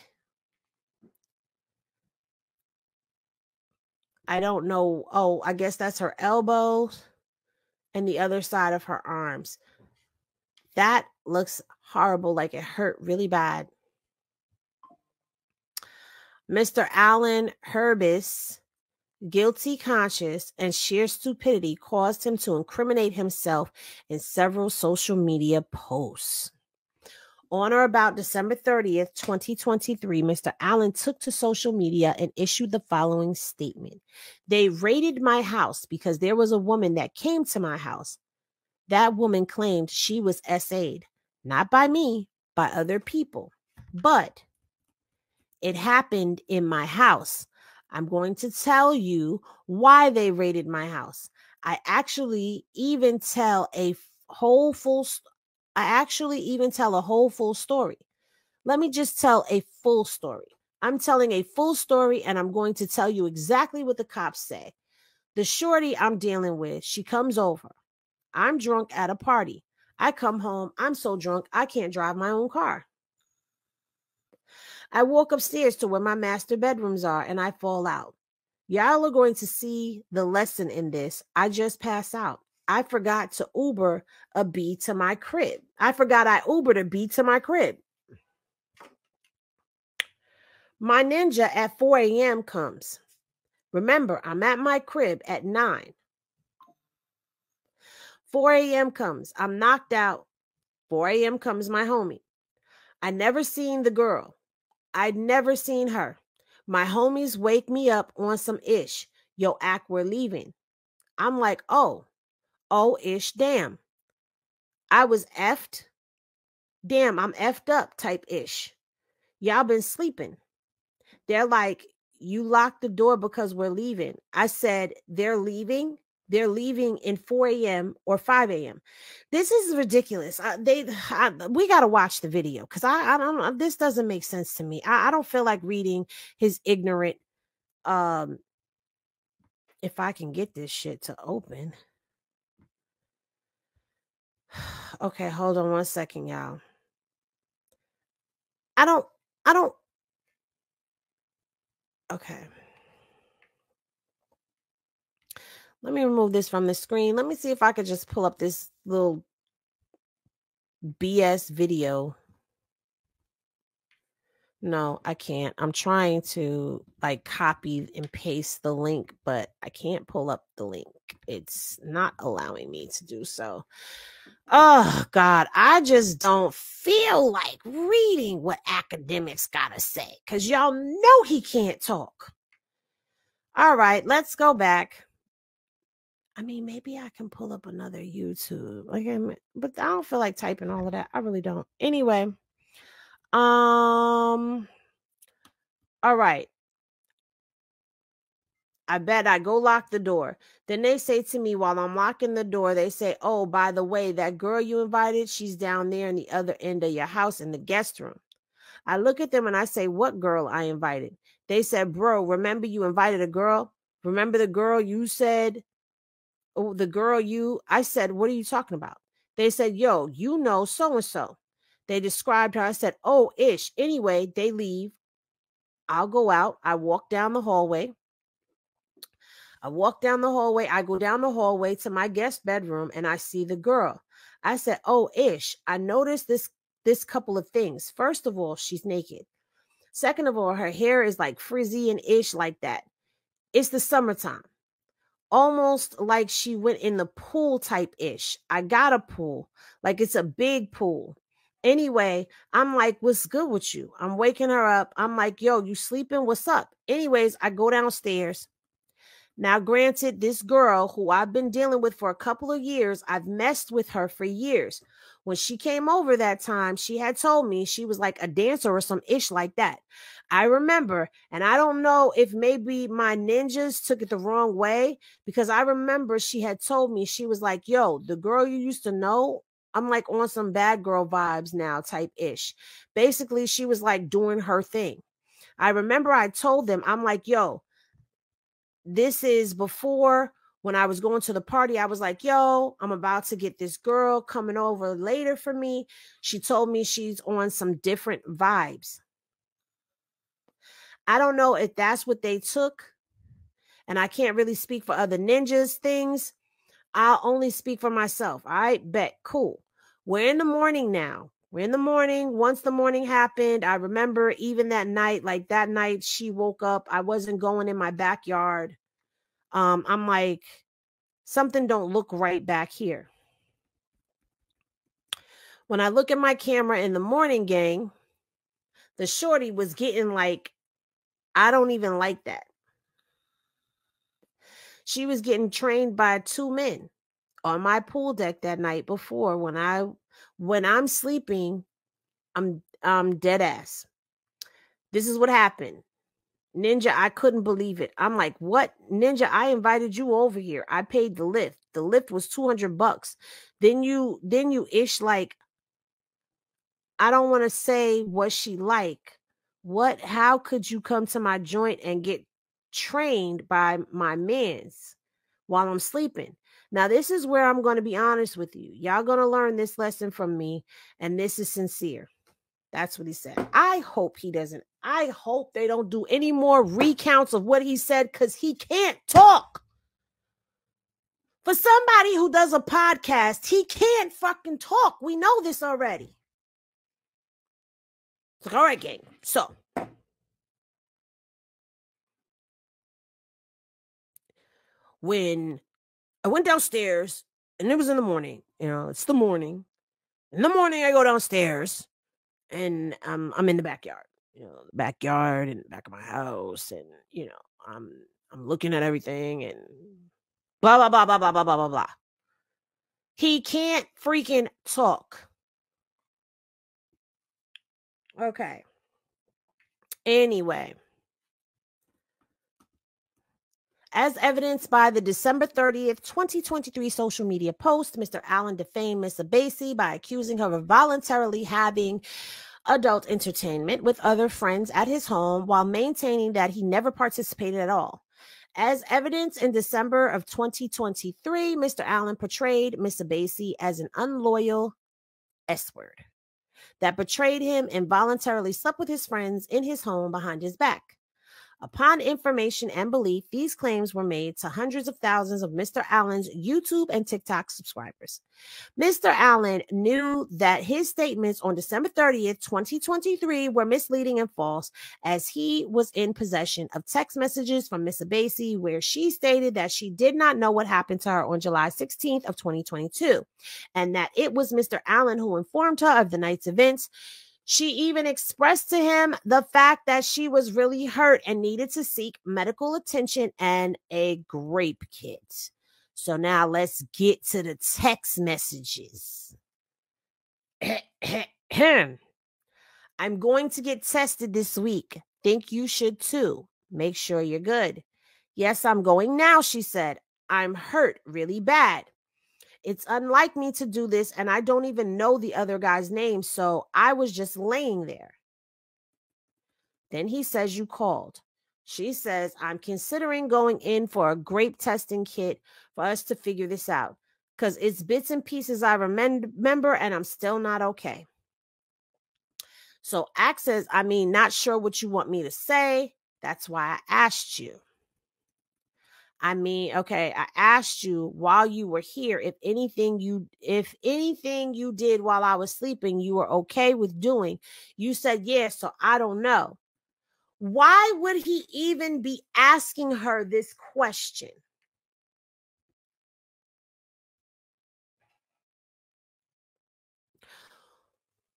I don't know. Oh, I guess that's her elbow and the other side of her arms. That looks horrible, like it hurt really bad. Mr. Allen Herbis, guilty conscience and sheer stupidity caused him to incriminate himself in several social media posts. On or about December 30th, 2023, Mr. Allen took to social media and issued the following statement. They raided my house because there was a woman that came to my house. That woman claimed she was SA'd, not by me, by other people. But it happened in my house. I'm going to tell you why they raided my house. I actually even tell a whole full story. Let me just tell a full story. I'm telling a full story, and I'm going to tell you exactly what the cops say. The shorty I'm dealing with, she comes over. I'm drunk at a party. I come home. I'm so drunk, I can't drive my own car. I walk upstairs to where my master bedrooms are, and I fall out. Y'all are going to see the lesson in this. I just pass out. I forgot to Uber a B to my crib. I Ubered a B to my crib. My ninja at 4 a.m. comes. Remember, I'm at my crib at 9. 4 a.m. comes. I'm knocked out. 4 a.m. comes my homie. I never seen the girl. I'd never seen her. My homies wake me up on some ish. Yo, Ak, we're leaving. I'm like, oh ish, damn. I was effed. Damn, I'm effed up type ish. Y'all been sleeping. They're like, you locked the door because we're leaving. I said, they're leaving. They're leaving in 4 a.m. or 5 a.m. This is ridiculous. We got to watch the video because I don't know. This doesn't make sense to me. I don't feel like reading his ignorant. If I can get this shit to open. Okay, hold on one second, y'all. I don't. Okay. Let me remove this from the screen. Let me see if I could just pull up this little BS video. No, I can't. I'm trying to like copy and paste the link, but I can't pull up the link. It's not allowing me to do so. Oh God, I just don't feel like reading what Akademiks gotta say because y'all know he can't talk. All right, let's go back. I mean, maybe I can pull up another YouTube. Okay, but I don't feel like typing all of that. I really don't. Anyway, all right. I bet I go lock the door. Then they say to me while I'm locking the door, they say, oh, by the way, that girl you invited, she's down there in the other end of your house in the guest room. I look at them and I say, what girl I invited? They said, bro, remember you invited a girl? Remember the girl you said? Oh, the girl you, I said, what are you talking about? They said, yo, you know so-and-so. They described her. I said, oh, ish. Anyway, they leave. I'll go out. I walk down the hallway. I go down the hallway to my guest bedroom and I see the girl. I said, oh, ish. I noticed this couple of things. First of all, she's naked. Second of all, her hair is like frizzy and ish like that. It's the summertime. Almost like she went in the pool type ish. I got a pool, like it's a big pool. Anyway, I'm like, what's good with you? I'm waking her up. I'm like, yo, you sleeping? What's up? Anyways, I go downstairs. Now, granted, this girl who I've been dealing with for a couple of years, I've messed with her for years. When she came over that time, she had told me she was like a dancer or some ish like that. I remember, and I don't know if maybe my ninjas took it the wrong way because I remember she had told me, she was like, yo, the girl you used to know, I'm like on some bad girl vibes now type ish. Basically, she was like doing her thing. I remember I told them, I'm like, yo, this is before when I was going to the party. I was like, yo, I'm about to get this girl coming over later for me. She told me she's on some different vibes. I don't know if that's what they took. And I can't really speak for other ninjas things. I'll only speak for myself. All right, bet. Cool. We're in the morning now. We're in the morning. Once the morning happened, I remember even that night, like that night she woke up. I wasn't going in my backyard. I'm like, something don't look right back here. When I look at my camera in the morning, gang, the shorty was getting like, I don't even like that. She was getting trained by 2 men on my pool deck that night before. When I'm sleeping, I'm dead ass. This is what happened. Ninja, I couldn't believe it. I'm like, what? Ninja, I invited you over here. I paid the lift. The lift was $200. Then you ish like, I don't want to say what she like. How could you come to my joint and get trained by my mans while I'm sleeping? Now, this is where I'm going to be honest with you. Y'all going to learn this lesson from me, and this is sincere. That's what he said. I hope they don't do any more recounts of what he said, because he can't talk. For somebody who does a podcast, he can't fucking talk. We know this already. It's like, all right, gang. So, when I went downstairs, and it was in the morning, it's the morning. In the morning, I go downstairs, and I'm in the backyard, the backyard in the back of my house, and I'm looking at everything, and blah blah blah blah blah blah blah blah blah. He can't freaking talk. Okay. Anyway, as evidenced by the December 30th, 2023 social media post, Mr. Allen defamed Miss Abasi by accusing her of voluntarily having adult entertainment with other friends at his home while maintaining that he never participated at all. As evidence in December of 2023, Mr. Allen portrayed Miss Abasi as an unloyal S-word that betrayed him and voluntarily slept with his friends in his home behind his back. Upon information and belief, these claims were made to hundreds of thousands of Mr. Allen's YouTube and TikTok subscribers. Mr. Allen knew that his statements on December 30th, 2023 were misleading and false, as he was in possession of text messages from Miss Abasi where she stated that she did not know what happened to her on July 16th of 2022, and that it was Mr. Allen who informed her of the night's events. She even expressed to him the fact that she was really hurt and needed to seek medical attention and a grape kit. So now let's get to the text messages. I'm going to get tested this week. Think you should too. Make sure you're good. Yes, I'm going now, she said. I'm hurt really bad. It's unlike me to do this, and I don't even know the other guy's name, so I was just laying there. Then he says you called. She says, I'm considering going in for a grape testing kit for us to figure this out, because it's bits and pieces I remember, and I'm still not okay. So Axe says, not sure what you want me to say. That's why I asked you. Okay, I asked you while you were here if anything you did while I was sleeping, you were okay with doing. You said yes, so I don't know. Why would he even be asking her this question?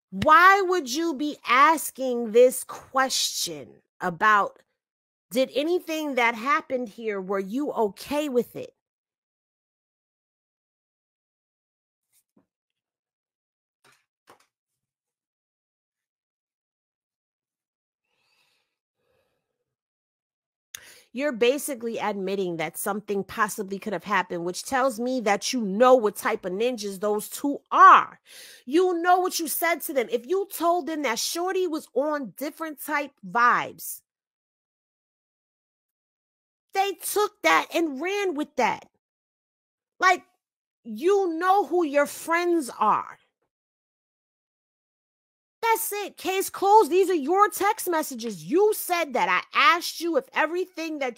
Why would you be asking this question about, did anything that happened here, were you okay with it? You're basically admitting that something possibly could have happened, which tells me that you know what type of ninjas those two are. You know what you said to them. If you told them that Shorty was on different type vibes, they took that and ran with that. Like, you know who your friends are. That's it. Case closed. These are your text messages. You said that. I asked you if anything that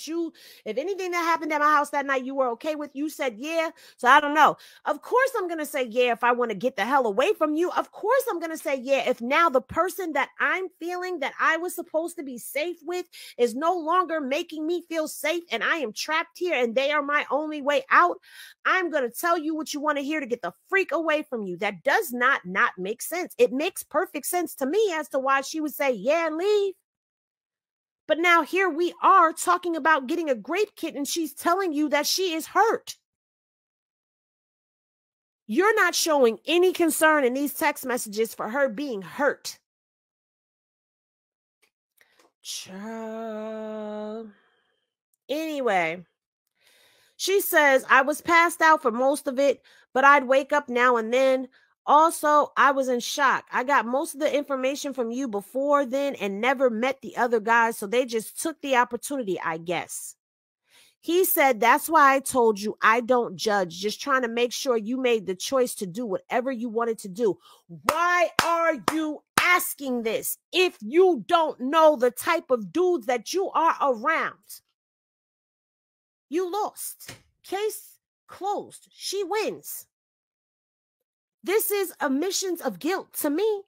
happened at my house that night you were okay with. You said yeah. So I don't know. Of course I'm going to say yeah if I want to get the hell away from you. Of course I'm going to say yeah if now the person that I'm feeling that I was supposed to be safe with is no longer making me feel safe and I am trapped here and they are my only way out. I'm going to tell you what you want to hear to get the freak away from you. That does not make sense. It makes perfect sense to me as to why she would say, yeah, and leave. But now here we are talking about getting a grape kit and she's telling you that she is hurt. You're not showing any concern in these text messages for her being hurt. Anyway, she says, I was passed out for most of it, but I'd wake up now and then. Also, I was in shock. I got most of the information from you before then and never met the other guys, so they just took the opportunity, I guess. He said, that's why I told you I don't judge, just trying to make sure you made the choice to do whatever you wanted to do. Why are you asking this if you don't know the type of dudes that you are around? You lost. Case closed. She wins. This is admissions of guilt to me.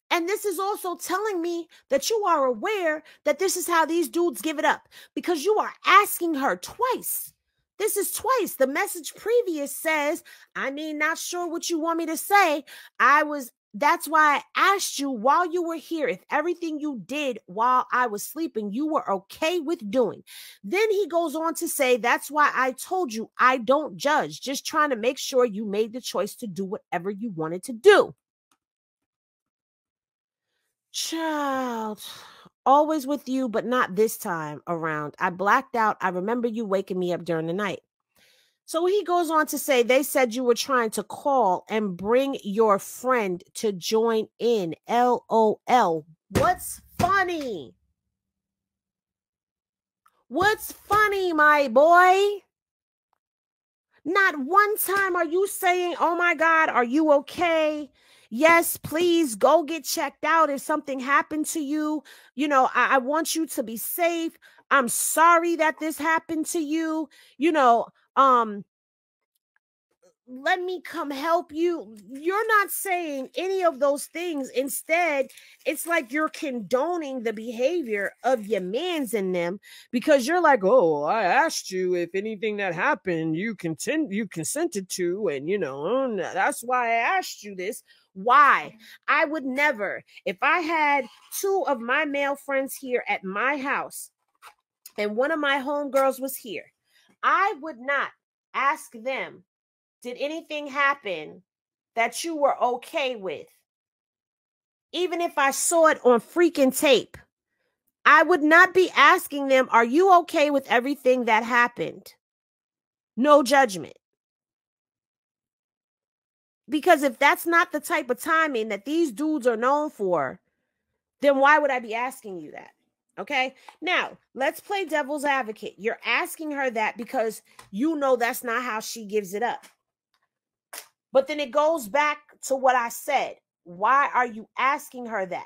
And this is also telling me that you are aware that this is how these dudes give it up because you are asking her twice. This is twice. The message previous says, not sure what you want me to say. That's why I asked you while you were here if everything you did while I was sleeping, you were okay with doing. Then he goes on to say, that's why I told you I don't judge, just trying to make sure you made the choice to do whatever you wanted to do. Child, always with you, but not this time around. I blacked out. I remember you waking me up during the night. So he goes on to say, they said you were trying to call and bring your friend to join in. LOL. What's funny? What's funny, my boy? Not one time are you saying, oh my God, are you okay? Yes, please go get checked out if something happened to you. I want you to be safe. I'm sorry that this happened to you. Let me come help you. You're not saying any of those things. Instead, it's like you're condoning the behavior of your mans in them because you're like, oh, I asked you if anything that happened, you consented to. And, that's why I asked you this. Why? I would never, if I had two of my male friends here at my house and one of my homegirls was here, I would not ask them, did anything happen that you were okay with? Even if I saw it on freaking tape, I would not be asking them, are you okay with everything that happened? No judgment. Because if that's not the type of timing that these dudes are known for, then why would I be asking you that? Okay. Now, let's play devil's advocate. You're asking her that because you know that's not how she gives it up. But then it goes back to what I said. Why are you asking her that?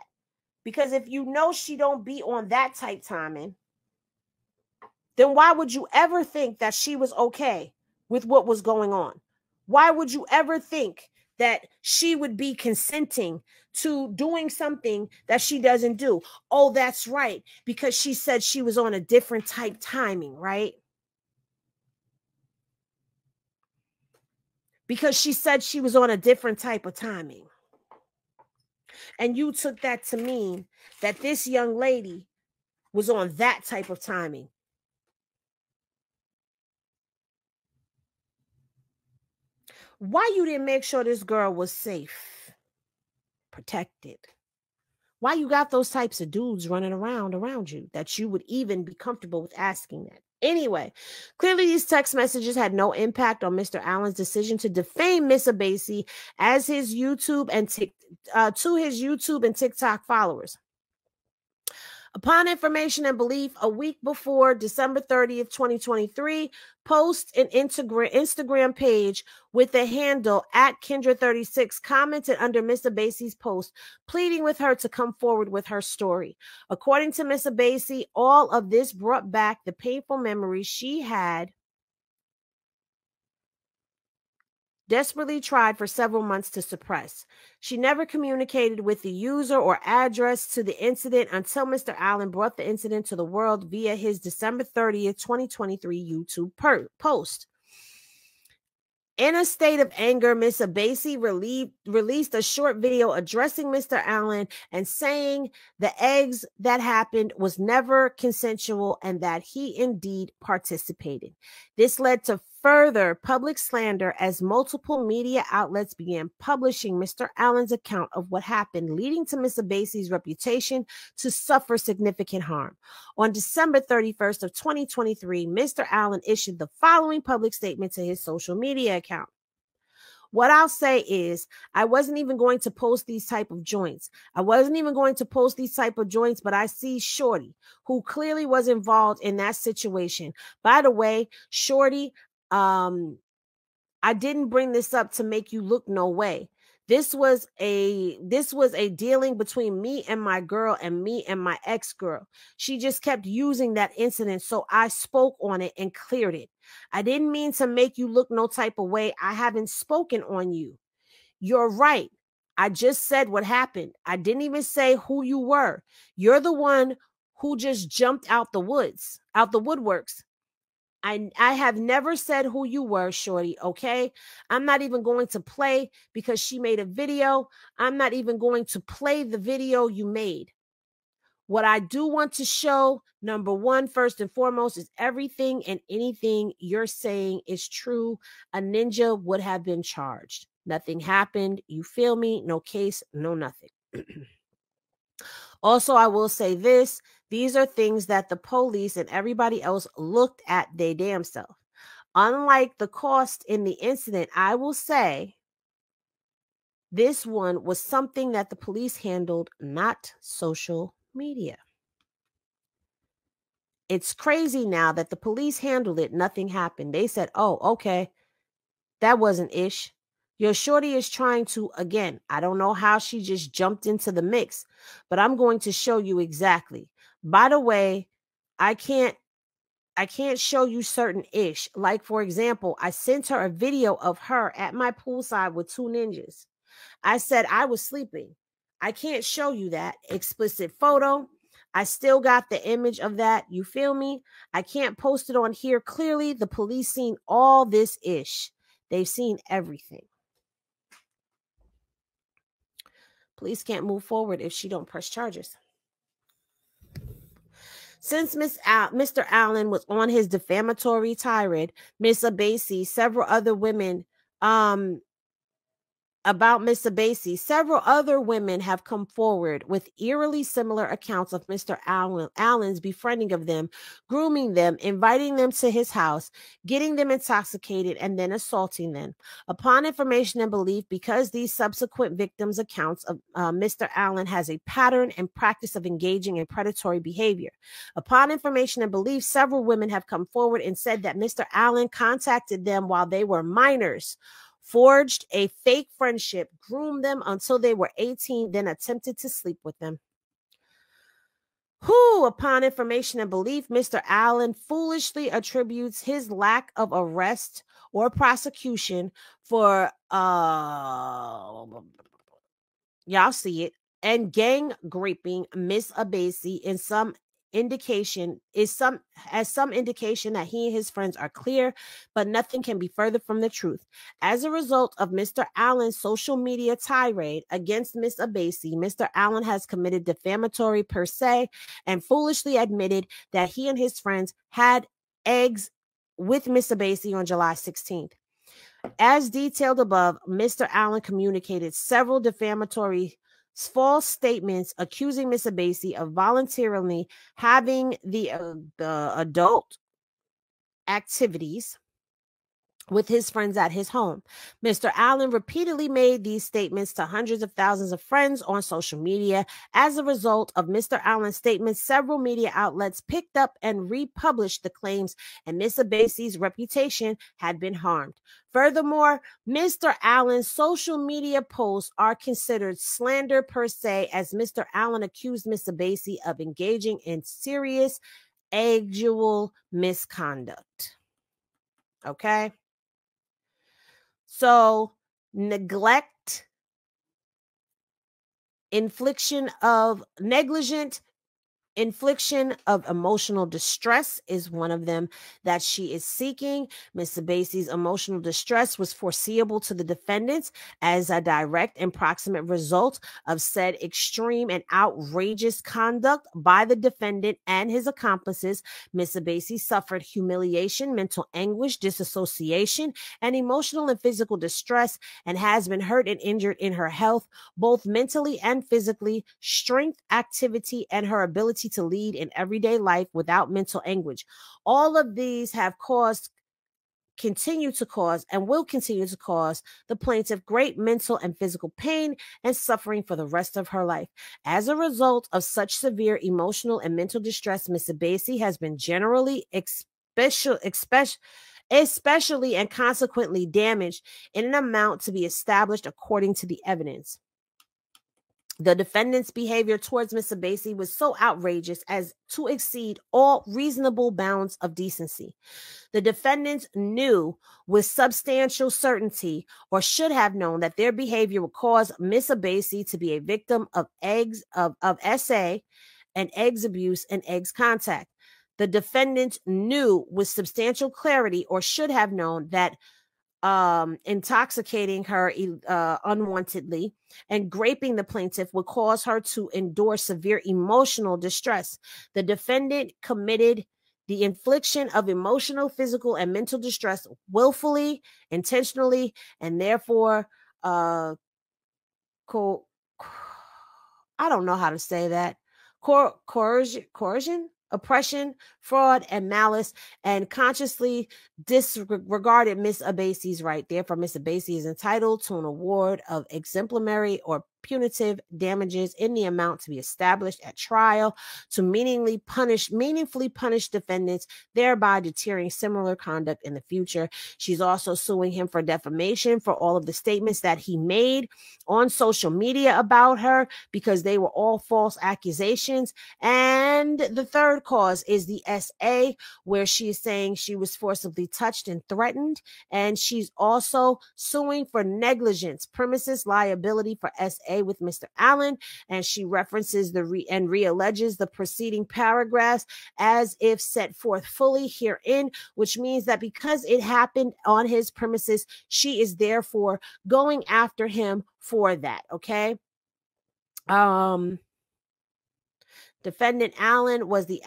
Because if you know she don't be on that type timing, then why would you ever think that she was okay with what was going on? Why would you ever think that she would be consenting to doing something that she doesn't do? Oh, that's right. Because she said she was on a different type timing, right? Because she said she was on a different type of timing. And you took that to mean that this young lady was on that type of timing. Why you didn't make sure this girl was safe, protected? Why you got those types of dudes running around you that you would even be comfortable with asking that? Anyway, clearly these text messages had no impact on Mr. Allen's decision to defame Miss Abasi as his YouTube and to his YouTube and TikTok followers. Upon information and belief, a week before December 30th, 2023, post an Instagram page with the handle at Kendra36 commented under Miss Abasi's post, pleading with her to come forward with her story. According to Miss Abasi, all of this brought back the painful memories she had desperately tried for several months to suppress. She never communicated with the user or address to the incident until Mr. Allen brought the incident to the world via his December 30th, 2023 YouTube post. In a state of anger, Miss Abasi released a short video addressing Mr. Allen and saying the eggs that happened was never consensual and that he indeed participated. This led to further public slander as multiple media outlets began publishing Mr. Allen's account of what happened, leading to Miss Abasi's reputation to suffer significant harm. On December 31st of 2023, Mr. Allen issued the following public statement to his social media account. What I'll say is I wasn't even going to post these type of joints. But I see Shorty, who clearly was involved in that situation. By the way, Shorty, I didn't bring this up to make you look no way. This was a dealing between me and my girl and me and my ex-girl. She just kept using that incident, so I spoke on it and cleared it. I didn't mean to make you look no type of way. I haven't spoken on you. You're right. I just said what happened. I didn't even say who you were. You're the one who just jumped out the woodworks. I have never said who you were, Shorty, okay? I'm not even going to play because she made a video. I'm not even going to play the video you made. What I do want to show, number one, first and foremost, is everything and anything you're saying is true. A ninja would have been charged. Nothing happened. You feel me? No case, no nothing. Also, I will say this. These are things that the police and everybody else looked at their damn self. Unlike the cost in the incident, I will say this one was something that the police handled, not social media. It's crazy now that the police handled it. Nothing happened. They said, oh, okay, that wasn't ish. Your shorty is trying to, again, I don't know how she just jumped into the mix, but I'm going to show you exactly. By the way, I can't show you certain ish. Like, for example, I sent her a video of her at my poolside with two ninjas. I said I was sleeping. I can't show you that explicit photo. I still got the image of that. You feel me? I can't post it on here. Clearly, the police seen all this ish. They've seen everything. Police can't move forward if she don't press charges. Since Mr. Allen was on his defamatory tirade, Miss Abasi, several other women have come forward with eerily similar accounts of Mr. Allen's befriending of them, grooming them, inviting them to his house, getting them intoxicated, and then assaulting them. Upon information and belief, because these subsequent victims' accounts of Mr. Allen has a pattern and practice of engaging in predatory behavior. Upon information and belief, several women have come forward and said that Mr. Allen contacted them while they were minors, forged a fake friendship, groomed them until they were 18, then attempted to sleep with them. Upon information and belief, Mr. Allen foolishly attributes his lack of arrest or prosecution for, y'all see it, and gang raping Miss Abasi in some indication that he and his friends are clear, but nothing can be further from the truth. As a result of Mr. Allen's social media tirade against Miss Abasi, Mr. Allen has committed defamatory per se and foolishly admitted that he and his friends had eggs with Miss Abasi on July 16th. As detailed above, Mr. Allen communicated several defamatory false statements accusing Miss Abasi of voluntarily having the adult activities with his friends at his home. Mr. Allen repeatedly made these statements to hundreds of thousands of friends on social media. As a result of Mr. Allen's statements, several media outlets picked up and republished the claims, and Miss Abasi's reputation had been harmed. Furthermore, Mr. Allen's social media posts are considered slander per se, as Mr. Allen accused Miss Abasi of engaging in serious sexual misconduct. Okay? So, negligent infliction of emotional distress is one of them that she is seeking. Ms. Abasi's emotional distress was foreseeable to the defendants as a direct and proximate result of said extreme and outrageous conduct by the defendant and his accomplices. Ms. Abasi suffered humiliation, mental anguish, disassociation, and emotional and physical distress, and has been hurt and injured in her health, both mentally and physically, strength, activity, and her ability to lead in everyday life without mental anguish. All of these have continue to cause, and will continue to cause the plaintiff great mental and physical pain and suffering for the rest of her life. As a result of such severe emotional and mental distress, Ms. Abasi has been generally especially and consequently damaged in an amount to be established according to the evidence. The defendant's behavior towards Ms. Abasi was so outrageous as to exceed all reasonable bounds of decency. The defendants knew with substantial certainty, or should have known, that their behavior would cause Ms. Abasi to be a victim of SA and eggs abuse and eggs contact. The defendants knew with substantial clarity, or should have known, that intoxicating her unwantedly and graping the plaintiff would cause her to endure severe emotional distress. The defendant committed the infliction of emotional, physical, and mental distress willfully, intentionally, and therefore I don't know how to say that. Coercion, oppression, fraud, and malice, and consciously disregarded Miss Abasi's right. Therefore, Miss Abasi is entitled to an award of exemplary or punitive damages in the amount to be established at trial to meaningfully punish defendants, thereby deterring similar conduct in the future. She's also suing him for defamation for all of the statements that he made on social media about her, because they were all false accusations. And the third cause is the SA, where she is saying she was forcibly touched and threatened. And she's also suing for negligence, premises liability for SA with Mr. Allen. And she references realleges the preceding paragraphs as if set forth fully herein, which means that because it happened on his premises, she is therefore going after him for that. Okay. Defendant Allen was the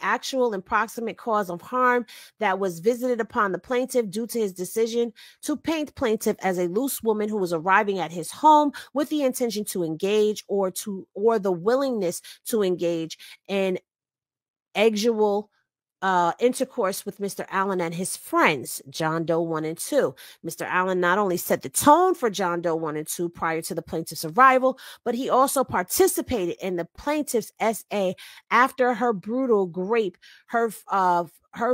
actual and proximate cause of harm that was visited upon the plaintiff due to his decision to paint plaintiff as a loose woman who was arriving at his home with the intention to engage or the willingness to engage in sexual intercourse with Mr. Allen and his friends, John Doe 1 and 2. Mr. Allen not only set the tone for John Doe 1 and 2 prior to the plaintiff's arrival, but he also participated in the plaintiff's SA after her brutal grape, her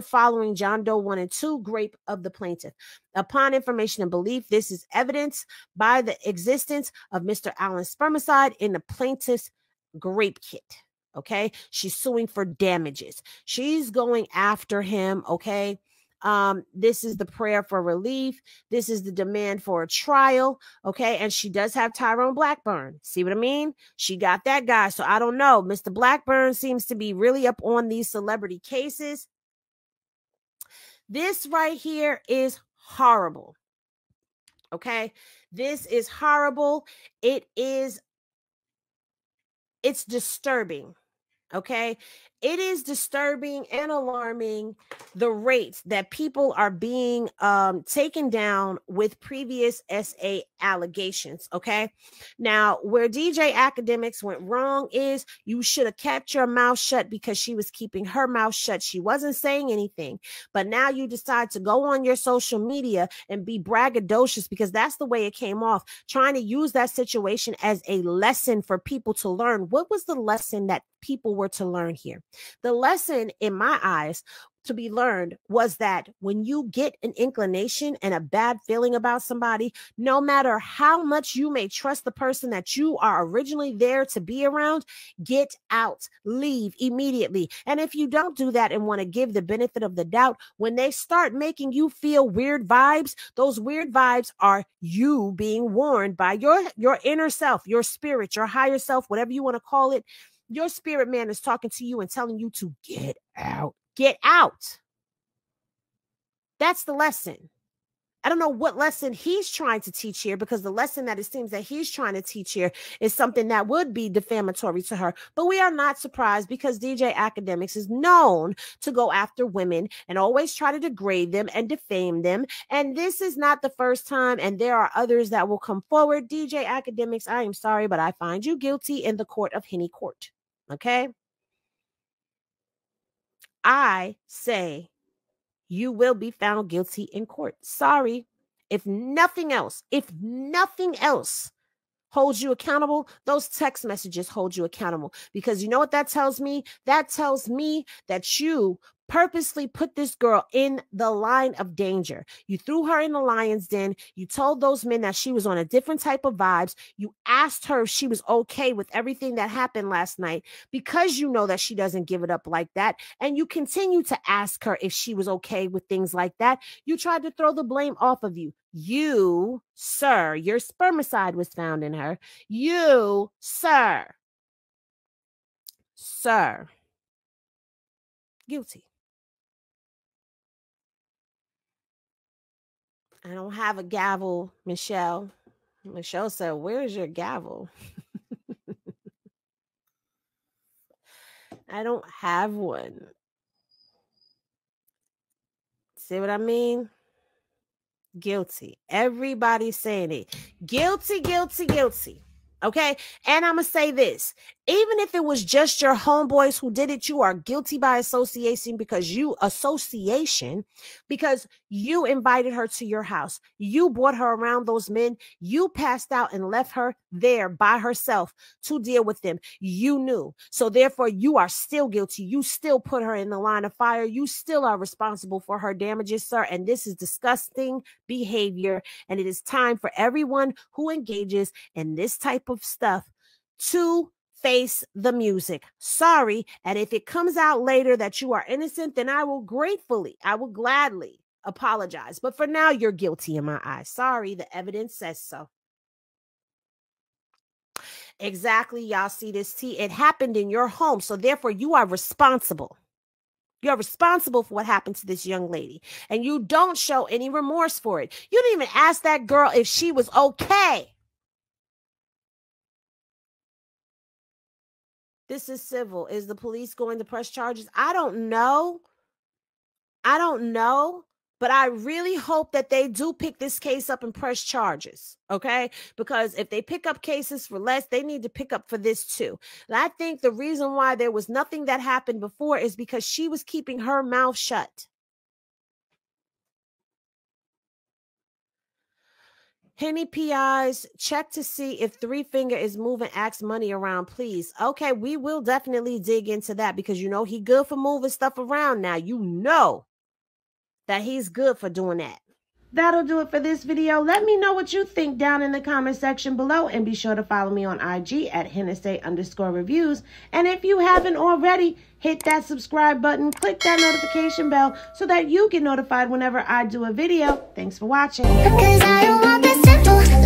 following John Doe 1 and 2 grape of the plaintiff. Upon information and belief, this is evidenced by the existence of Mr. Allen's spermicide in the plaintiff's grape kit. Okay, she's suing for damages. She's going after him. Okay, this is the prayer for relief. This is the demand for a trial. Okay, and she does have Tyrone Blackburn. See what I mean? She got that guy. So I don't know. Mr. Blackburn seems to be really up on these celebrity cases. This right here is horrible. Okay, this is horrible. It's disturbing. Okay, it is disturbing and alarming the rate that people are being taken down with previous SA allegations. Okay. Now, where DJ Akademiks went wrong is you should have kept your mouth shut because she was keeping her mouth shut. She wasn't saying anything. But now you decide to go on your social media and be braggadocious because that's the way it came off, trying to use that situation as a lesson for people to learn. What was the lesson that people were to learn here? The lesson, in my eyes, to be learned was that when you get an inclination and a bad feeling about somebody, no matter how much you may trust the person that you are originally there to be around, get out, leave immediately. And if you don't do that and want to give the benefit of the doubt, when they start making you feel weird vibes, those weird vibes are you being warned by your inner self, your spirit, your higher self, whatever you want to call it. Your spirit man is talking to you and telling you to get out. Get out. That's the lesson. I don't know what lesson he's trying to teach here, because the lesson that it seems that he's trying to teach here is something that would be defamatory to her. But we are not surprised, because DJ Akademiks is known to go after women and always try to degrade them and defame them. And this is not the first time, and there are others that will come forward. DJ Akademiks, I am sorry, but I find you guilty in the court of Henny Court. Okay? I say you will be found guilty in court. Sorry. If nothing else holds you accountable, those text messages hold you accountable. Because you know what that tells me? That tells me that you purposely put this girl in the line of danger. You threw her in the lion's den. You told those men that she was on a different type of vibes. You asked her if she was okay with everything that happened last night, because you know that she doesn't give it up like that. And you continue to ask her if she was okay with things like that. You tried to throw the blame off of you. You, sir, your spermicide was found in her. You, sir, guilty. I don't have a gavel, Michelle. Michelle said, where's your gavel? I don't have one. See what I mean? Guilty. Everybody's saying it. Guilty, guilty, guilty. Okay. And I'm going to say this. Even if it was just your homeboys who did it, you are guilty by association, because you invited her to your house. You brought her around those men. You passed out and left her there by herself to deal with them. You knew. So therefore, you are still guilty. You still put her in the line of fire. You still are responsible for her damages, sir. And this is disgusting behavior. And it is time for everyone who engages in this type of stuff to face the music. Sorry. And if it comes out later that you are innocent, then I will gladly apologize. But for now, you're guilty in my eyes. Sorry. The evidence says so. Exactly. Y'all see this tea? It happened in your home. So therefore, you are responsible. You're responsible for what happened to this young lady. And you don't show any remorse for it. You didn't even ask that girl if she was okay. This is civil. Is the police going to press charges? I don't know. But I really hope that they do pick this case up and press charges. Okay? Because if they pick up cases for less, they need to pick up for this too. And I think the reason why there was nothing that happened before is because she was keeping her mouth shut. Henny PIs, check to see if Three Finger is moving Axe money around, please. Okay, we will definitely dig into that, because you know he good for moving stuff around now. You know that he's good for doing that. That'll do it for this video. Let me know what you think down in the comment section below, and be sure to follow me on IG at Hennessy_reviews. And if you haven't already, hit that subscribe button, click that notification bell so that you get notified whenever I do a video. Thanks for watching. 'Cause I don't want this simple.